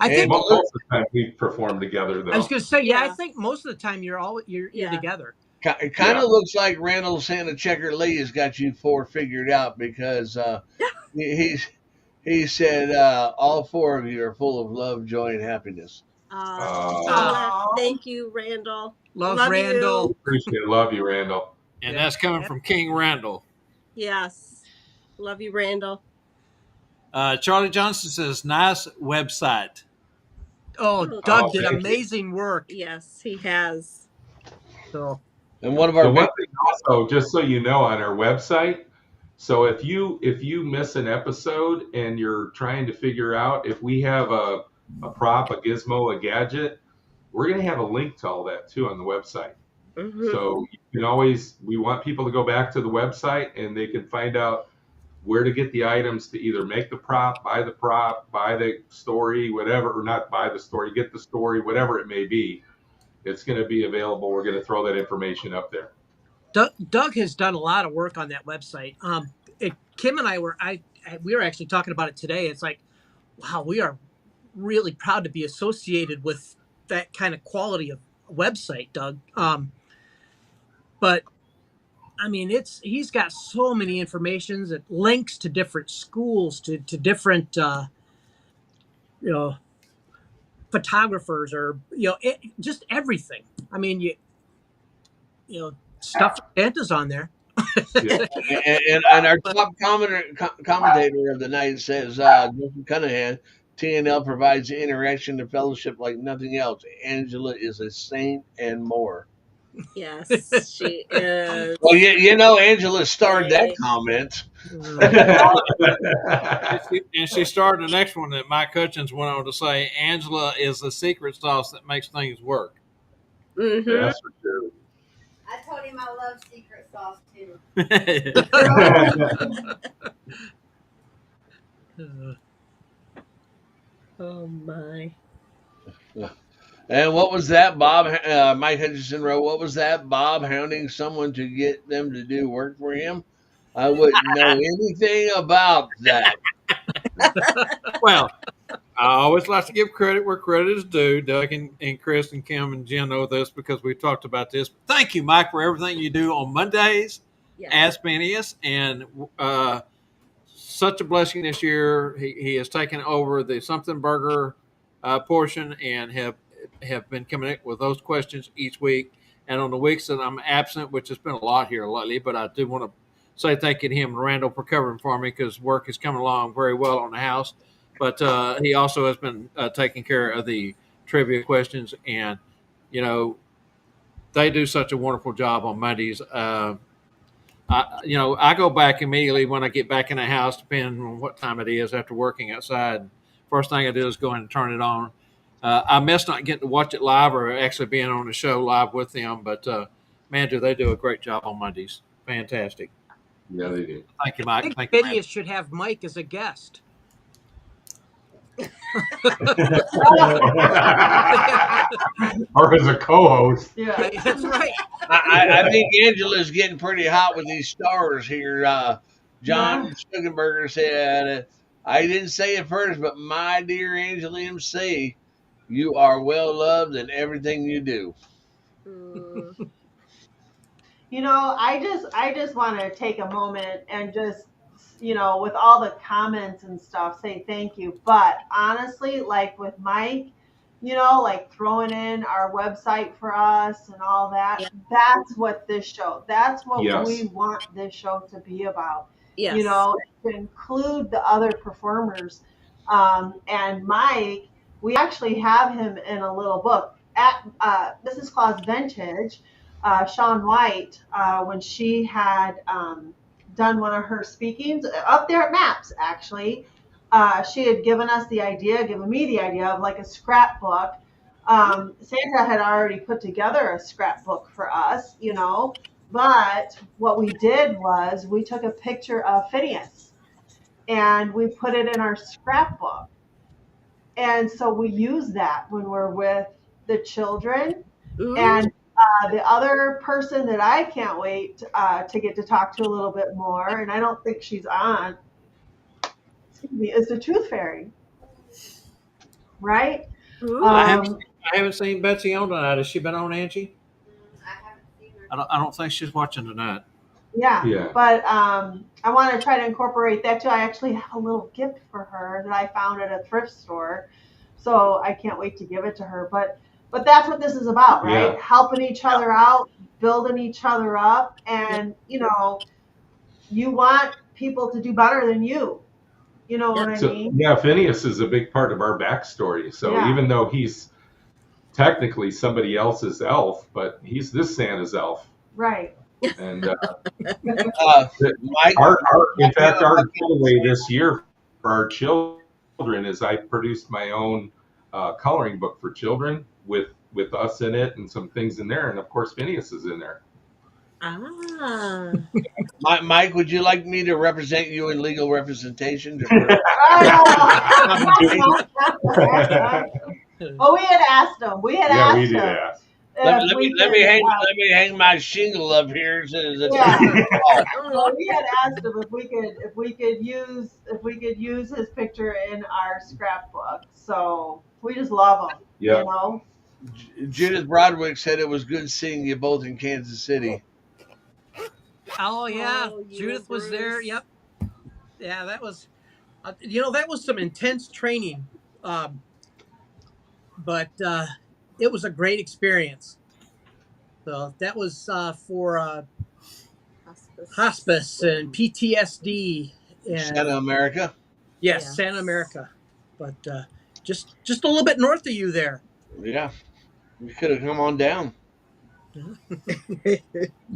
E: I think
D: most of the time we perform together, though.
E: I was going to say,
G: Yeah.
E: I think most of the time you're
G: Yeah.
E: together.
B: It kind of looks like Randall Santa Checker Lee has got you four figured out because he said all four of you are full of love, joy, and happiness.
G: Thank you, Randall.
E: Love Randall.
G: You.
D: Appreciate it. Love you, Randall.
A: And that's coming from King Randall.
G: Yes. Love you, Randall.
A: Charlie Johnson says, nice website.
E: Oh, Doug did
D: thank you.
E: amazing work.
G: Yes, he has.
E: So,
B: And one of our
D: The one thing also, just so you know, on our website, so if you miss an episode and you're trying to figure out if we have a prop, a gizmo, a gadget, we're going to have a link to all that too on the website.
G: Mm-hmm.
D: So you can always, we want people to go back to the website and they can find out where to get the items to either make the prop, buy the story, whatever, or not buy the story, get the story, whatever it may be. It's going to be available. We're going to throw that information up there.
E: Doug has done a lot of work on that website. Kim and I were actually talking about it today. It's like, wow, we are really proud to be associated with that kind of quality of website, Doug. But I mean, he's got so many informations that links to different schools, to different photographers, or just everything. I mean, stuff Santa's on there.
B: and our top commentator of the night says, Justin Cunningham, TNL provides interaction and fellowship like nothing else. Angela is a saint and more.
G: Yes, she is.
B: Well, Angela starred that comment.
A: And she started the next one that Mike Hutchins went on to say, Angela is the secret sauce that makes things work.
G: Mm-hmm.
D: That's for sure.
C: I told him I love secret sauce too.
G: Oh my.
B: And what was that, Bob? Mike Hutchinson wrote, what was that, Bob hounding someone to get them to do work for him? I wouldn't know anything about that.
A: Well, I always like to give credit where credit is due. Doug and Chris and Kim and Jen know this because we talked about this. Thank you, Mike, for everything you do on Mondays.
G: Yeah.
A: Ask Phineas, and such a blessing this year. He has taken over the Something Burger portion and have been coming up with those questions each week. And on the weeks that I'm absent, which has been a lot here lately, but I do want to say thank you to him and Randall for covering for me because work is coming along very well on the house. But he also has been taking care of the trivia questions, and they do such a wonderful job on Mondays. I go back immediately when I get back in the house, depending on what time it is after working outside. First thing I do is go in and turn it on. I miss not getting to watch it live or actually being on the show live with them, but man, do they do a great job on Mondays. Fantastic.
D: Yeah, they do.
A: Thank you,
E: I
A: Mike.
E: think
A: Thank you,
E: Phineas should have Mike as a guest.
D: Or as a co-host.
F: Yeah.
E: That's right.
B: I think Angela's getting pretty hot with these stars here. John Sugenberger said, I didn't say it first, but my dear Angela MC, you are well loved in everything you do.
G: Mm,
F: I just want to take a moment and just, with all the comments and stuff, say thank you. But honestly, like with Mike, like throwing in our website for us and all that,
G: yeah.
F: that's what this show, that's what we
D: Yes.
F: want this show to be about,
G: Yes.
F: to include the other performers. And Mike, we actually have him in a little book at Mrs. Claus Vintage. Shaun White, when she had done one of her speakings up there at MAPS, actually, she had given me the idea of like a scrapbook. Santa had already put together a scrapbook for us, but what we did was we took a picture of Phineas and we put it in our scrapbook. And so we use that when we're with the children.
G: Ooh.
F: And the other person that I can't wait to get to talk to a little bit more, and I don't think she's on, excuse me, is the Tooth Fairy, right?
G: Ooh.
A: I haven't seen Betsy on tonight. Has she been on, Angie?
C: I haven't seen her.
A: I don't think she's watching tonight.
F: Yeah,
D: Yeah.
F: but I want to try to incorporate that too. I actually have a little gift for her that I found at a thrift store, so I can't wait to give it to her. But that's what this is about, right?
D: Yeah.
F: Helping each other out, building each other up, and you want people to do better than you. You know what I
D: So
F: mean?
D: yeah, Phineas is a big part of our backstory. So
F: Yeah.
D: even though he's technically somebody else's elf, but he's this Santa's elf.
F: Right.
D: And
B: Mike,
D: in fact, our giveaway this year for our children is I produced my own coloring book for children with us in it and some things in there, and of course Phineas is in there.
G: Ah.
B: Mike, would you like me to represent you in legal representation?
F: Well, we had asked him. We had
D: Yeah,
F: asked
D: we did
F: him.
D: ask.
B: Let me hang my shingle up here.
F: Yeah. Well, we had asked him if we could use his picture in our scrapbook. So we just love him.
D: Yeah.
B: Judith Broderick said it was good seeing you both in Kansas City.
E: Oh yeah,
G: Oh, you
E: Judith
G: and
E: was there.
G: Bruce.
E: Yep. Yeah, that was, that was some intense training, but it was a great experience. So that was for hospice and PTSD and
B: Santa America.
E: yes,
G: Yeah.
E: Santa America, but just a little bit north of you there.
B: Yeah, you could have come on down.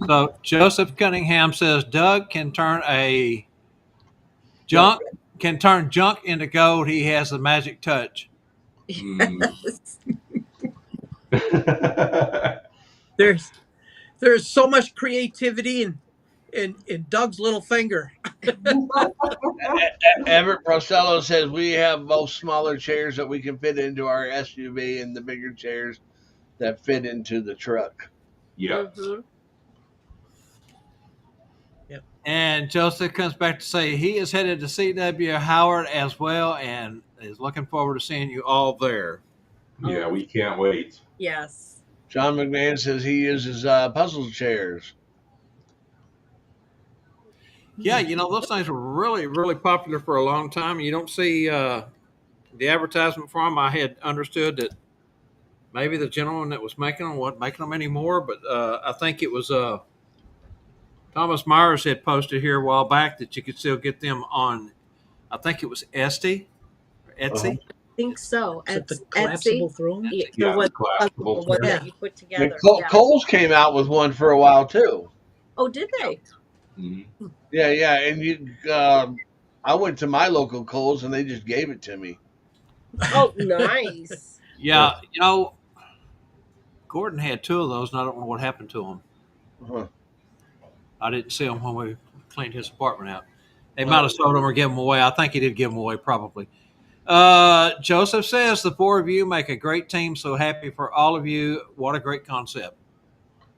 A: So Joseph Cunningham says Doug can turn junk into gold. He has the magic touch.
E: There's so much creativity in Doug's little finger.
B: Everett Prosello says we have both smaller chairs that we can fit into our SUV and the bigger chairs that fit into the truck.
D: Yeah.
G: Mm-hmm.
A: And Joseph comes back to say he is headed to CW Howard as well and is looking forward to seeing you all there.
D: Yeah, we can't wait.
G: Yes.
B: John McMahon says he uses puzzle chairs.
A: Yeah, those things were really, really popular for a long time. You don't see the advertisement for them. I had understood that maybe the gentleman that was making them wasn't making them anymore, but I think it was Thomas Myers had posted here a while back that you could still get them on, I think it was Etsy.
G: I think so.
E: Is it the
G: Etsy.
E: collapsible throne?
G: Yeah,
D: Yeah,
G: the one,
D: collapsible
G: one
D: chair.
G: that you put together. Yeah.
B: Kohl's came out with one for a while too.
G: Oh, did they?
D: Mhm.
B: Yeah, and I went to my local Kohl's and they just gave it to me.
G: Oh, nice.
A: Yeah, Gordon had two of those, and I don't know what happened to them.
B: Uh-huh.
A: I didn't see them when we cleaned his apartment out. They might have sold them or given them away. I think he did give them away, probably. Joseph says the four of you make a great team. So happy for all of you. What a great concept.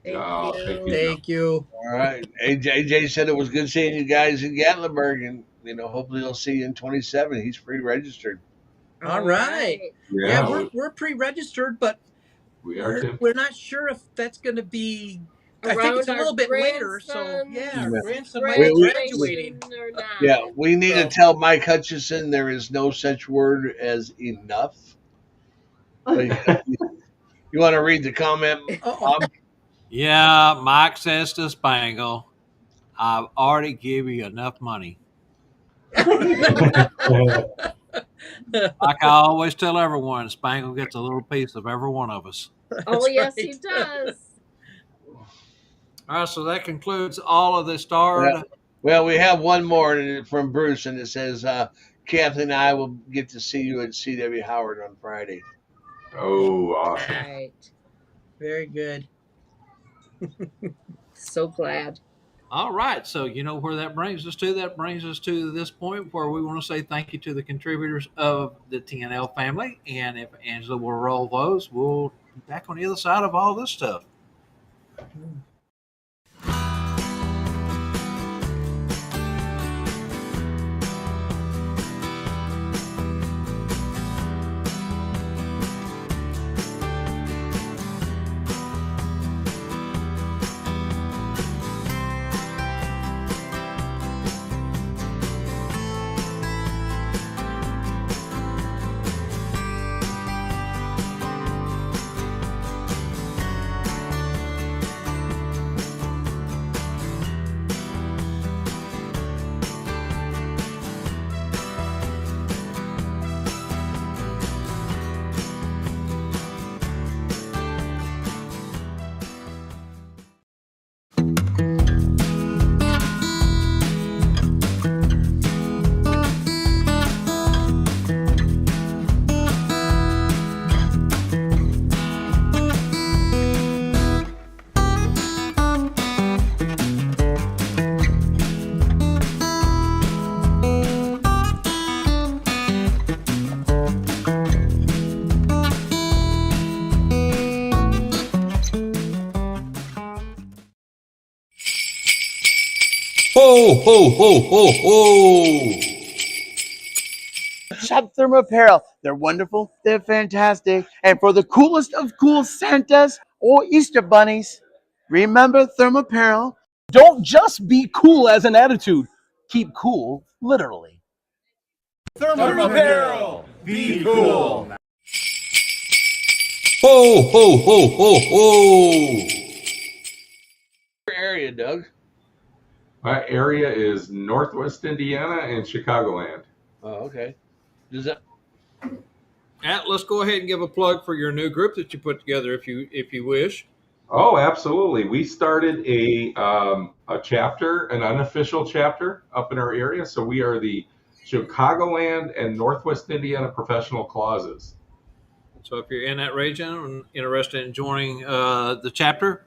G: Thank you.
E: Thank you.
B: All right. AJ said it was good seeing you guys in Gatlinburg, and hopefully he'll see you in 27. He's pre-registered.
E: All right.
D: Yeah,
E: we're pre-registered, but
D: we are too.
E: we're not sure if that's going to be. I think
G: Around
E: it's a
G: our
E: little bit later. So
G: grandson's
E: yeah, our
B: Yeah.
E: grandson might be graduating.
G: graduation or not.
B: Yeah, we need to
E: So-
B: tell Mike Hutchison there is no such word as enough. But you want to read the comment, Bob?
A: Yeah, Mike says to Spangle, I've already give you enough money. Like I always tell everyone, Spangle gets a little piece of every one of us.
G: Oh, yes,
E: right.
G: he does.
A: All right, so that concludes all of the starred.
B: Yeah. Well, we have one more from Bruce, and it says, Kathy and I will get to see you at C.W. Howard on Friday.
D: Oh, awesome.
G: Right.
E: Very good.
G: So glad.
A: All right, so you know where that brings us to? That brings us to this point where we want to say thank you to the contributors of the TNL family. And if Angela will roll those, we'll be back on the other side of all this stuff.
J: Ho, ho, ho, ho, ho!
K: Shop Thermo Apparel. They're wonderful. They're fantastic. And for the coolest of cool Santas or Easter bunnies, remember Thermo Apparel.
J: Don't just be cool as an attitude. Keep cool, literally.
K: Thermo Apparel. Be cool.
J: Ho, ho, ho, ho, ho!
B: Your area, Doug.
D: My area is Northwest Indiana and Chicagoland.
B: Oh, okay. Does that?
A: Let's go ahead and give a plug for your new group that you put together, if you wish.
D: Oh, absolutely. We started a chapter, an unofficial chapter up in our area. So we are the Chicagoland and Northwest Indiana Professional Clauses.
A: So if you're in that region and interested in joining the chapter,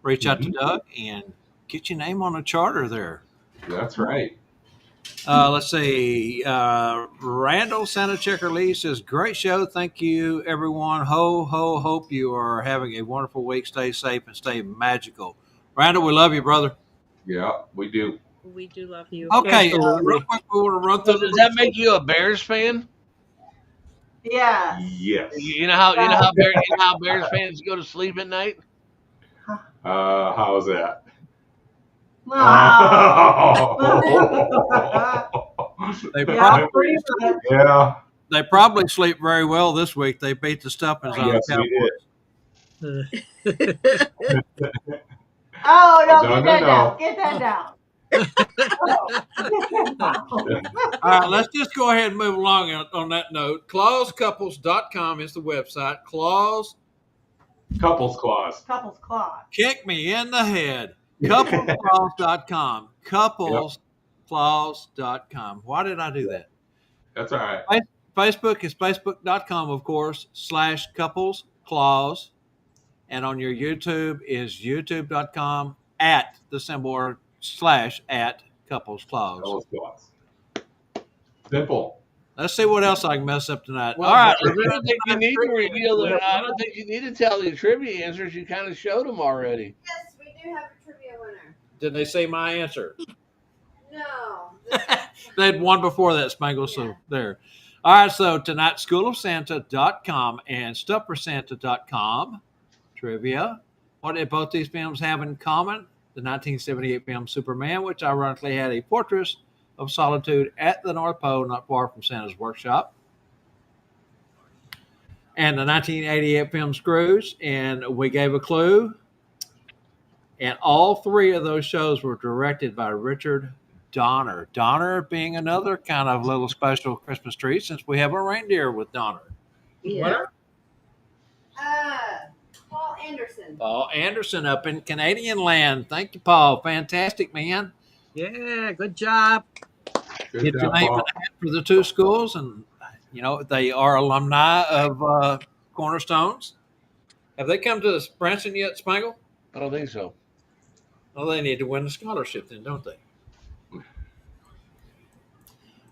A: reach out to Doug and get your name on a charter there.
D: That's right.
A: Let's see. Randall Santa Checker Lee says, great show. Thank you, everyone. Ho, ho, hope you are having a wonderful week. Stay safe and stay magical. Randall, we love you, brother.
D: Yeah, we do.
G: We do love you.
A: Okay, real quick, we want to run
B: So
A: through
B: does that make you a Bears fan?
F: Yes.
D: Yes.
B: You know how Bears fans go to sleep at night?
D: How's that?
A: They
F: Yeah,
A: probably,
F: pretty much.
D: Yeah.
A: they probably sleep very well this week. They beat the stuffings out
D: Yes,
A: of
D: we
A: the
D: did.
A: Cowboys.
F: Oh, no,
D: No,
F: get
D: no,
F: that
D: no.
F: down. Get that down.
A: All right, let's just go ahead and move along on that note. ClausCouples.com is the website. Claus,
D: Couples Claus.
F: Couples Claus.
A: kick me in the head. CouplesClaus.com. CouplesClaus.com. Why did I do that?
D: That's all right.
A: Facebook is Facebook.com, of course, /Couples Claus. And on your YouTube is YouTube.com /Couples Claus.
D: Couples Claus. Simple.
A: Let's see what else I can mess up tonight.
B: Well,
A: All right.
B: I don't think you need to reveal it. I don't think you need to tell the trivia answers. You kind of showed them already.
C: Yes, we do have a trivia winner.
A: Did they say my answer?
C: No,
A: They'd won before that, Spangle. So there. All right. So tonight, schoolofsanta.com and stufforsanta.com trivia. What did both these films have in common? The 1978 film Superman, which ironically had a fortress of solitude at the North Pole, not far from Santa's workshop. And the 1988 film Scrooge, and we gave a clue. And all three of those shows were directed by Richard Donner. Donner being another kind of little special Christmas treat since we have a reindeer with Donner.
G: Yeah.
C: Paul Anderson.
A: Paul Anderson up in Canadian land. Thank you, Paul. Fantastic, man.
E: Yeah, good job.
D: Good
A: Get your
D: job,
A: name in
D: Paul.
A: the hat for the two schools, and they are alumni of Cornerstones. Have they come to Branson yet, Spangle?
B: I don't think so.
A: Well, they need to win the scholarship then, don't they?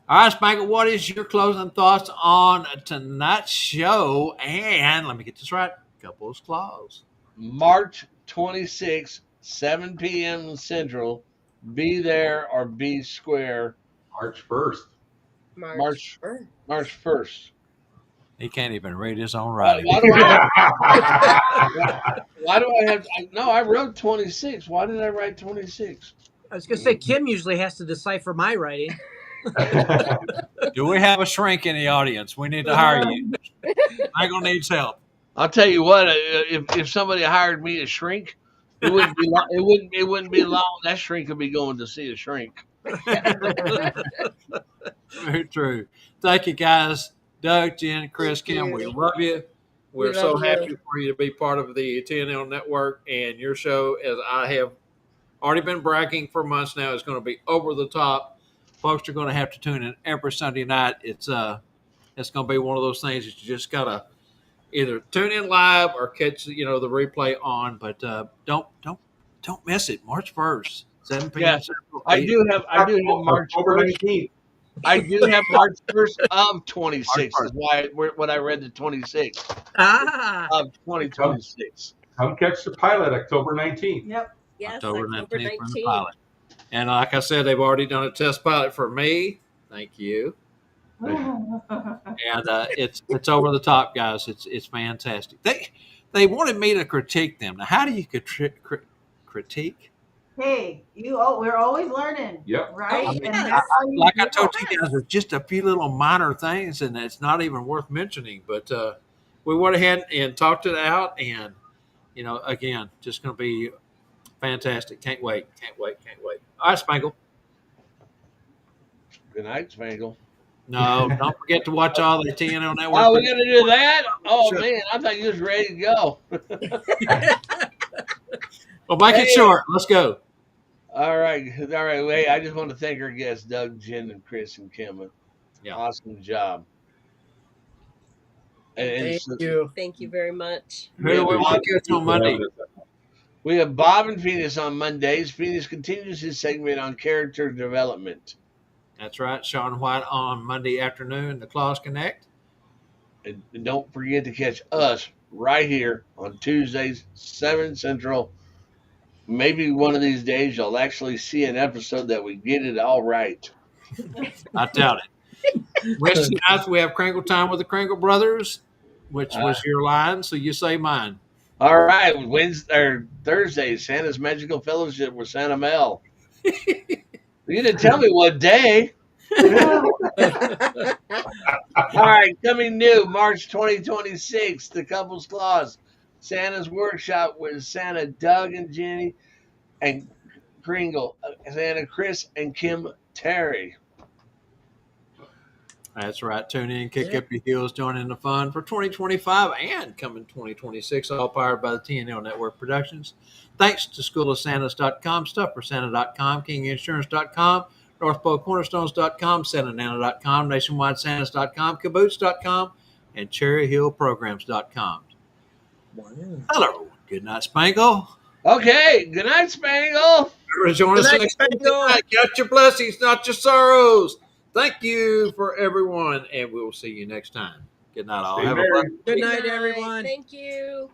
A: All right, Spangle, what is your closing thoughts on tonight's show? And let me get this right, Couples Claus.
B: March 26th, 7 p.m. Central. Be there or be square.
D: March 1st.
B: March 1st.
A: He can't even read his own
B: Why,
A: writing.
B: why do I have? No, I wrote 26. Why did I write 26?
E: I was going to say, Kim usually has to decipher my writing.
A: Do we have a shrink in the audience? We need to hire you. Spangle needs help.
B: I'll tell you what. If somebody hired me to shrink, it wouldn't be long. It wouldn't be long. That shrink would be going to see a shrink.
A: Very true. Thank you, guys. Doug, Jen, Chris, Kim, we love you. We're so happy for you to be part of the TNL network, and your show, as I have already been bragging for months now, is going to be over the top. Folks are going to have to tune in every Sunday night. It's going to be one of those things that you just got to either tune in live or catch the replay on. But don't miss it. March 1st, 7 p.m.
B: Yeah, I do have March
D: October
B: 1st.
D: 19th.
B: I do have March 1st of 26. Is why when I read the 26 of 2026.
D: Come catch the pilot October 19th.
F: Yep.
G: Yes,
A: October
G: October
A: 19th for the
G: 19th.
A: pilot. And like I said, they've already done a test pilot for me. Thank you. And it's over the top, guys. It's fantastic. They wanted me to critique them. Now, how do you critique?
F: Hey, we're always learning.
D: Yep.
F: Right?
A: I mean,
F: And that's how you
A: like
F: do
A: I told
F: it.
A: you guys, it's just a few little minor things, and it's not even worth mentioning. But we went ahead and talked it out, and again, just going to be fantastic. Can't wait. All right, Spangle.
B: Good night, Spangle.
A: No, don't forget to watch all the TNL network.
B: Oh, we're gonna do that? Oh
A: Sure.
B: man, I thought you was ready to go.
A: Well, make it short. Let's go.
B: All right. Wait, I just want to thank our guests, Doug, Jen, and Chris and Kim.
A: Yeah.
B: Awesome job. And
E: Thank you.
G: Thank you very much.
A: Who do we want to catch on Monday?
B: we have Bob and Phoenix on Mondays. Phoenix continues his segment on character development.
A: That's right. Sean White on Monday afternoon, the Claus Connect.
B: And don't forget to catch us right here on Tuesdays, 7 Central. Maybe one of these days you'll actually see an episode that we get it all right.
A: I doubt it. Wednesday nights we have Kringle Time with the Kringle Brothers, which was your line, so you say mine.
B: All right, Thursday, Santa's Magical Fellowship with Santa Mel. You didn't tell me what day. All right, coming new March 2026, the Couples Claus, Santa's Workshop with Santa Doug and Jenny and Kringle, Santa Chris and Kim Terry.
A: That's right. Tune in, kick up your heels, join in the fun for 2025 and coming 2026, all powered by the TNL Network Productions. Thanks to schoolofsantas.com, stufforsanta.com, kinginsurance.com, northpolecornerstones.com, santanana.com, nationwidesantas.com, caboose.com, and cherryhillprograms.com. Hello. Good night, Spangle.
B: Okay, good night, Spangle.
A: Join us
E: Good night,
A: next
E: Spangle.
A: night. Count your blessings, not your sorrows. Thank you for everyone, and we'll see you next time. Good night, all.
D: Stay
A: Have a
D: merry.
A: blessed
E: Good night, everyone.
G: Thank you.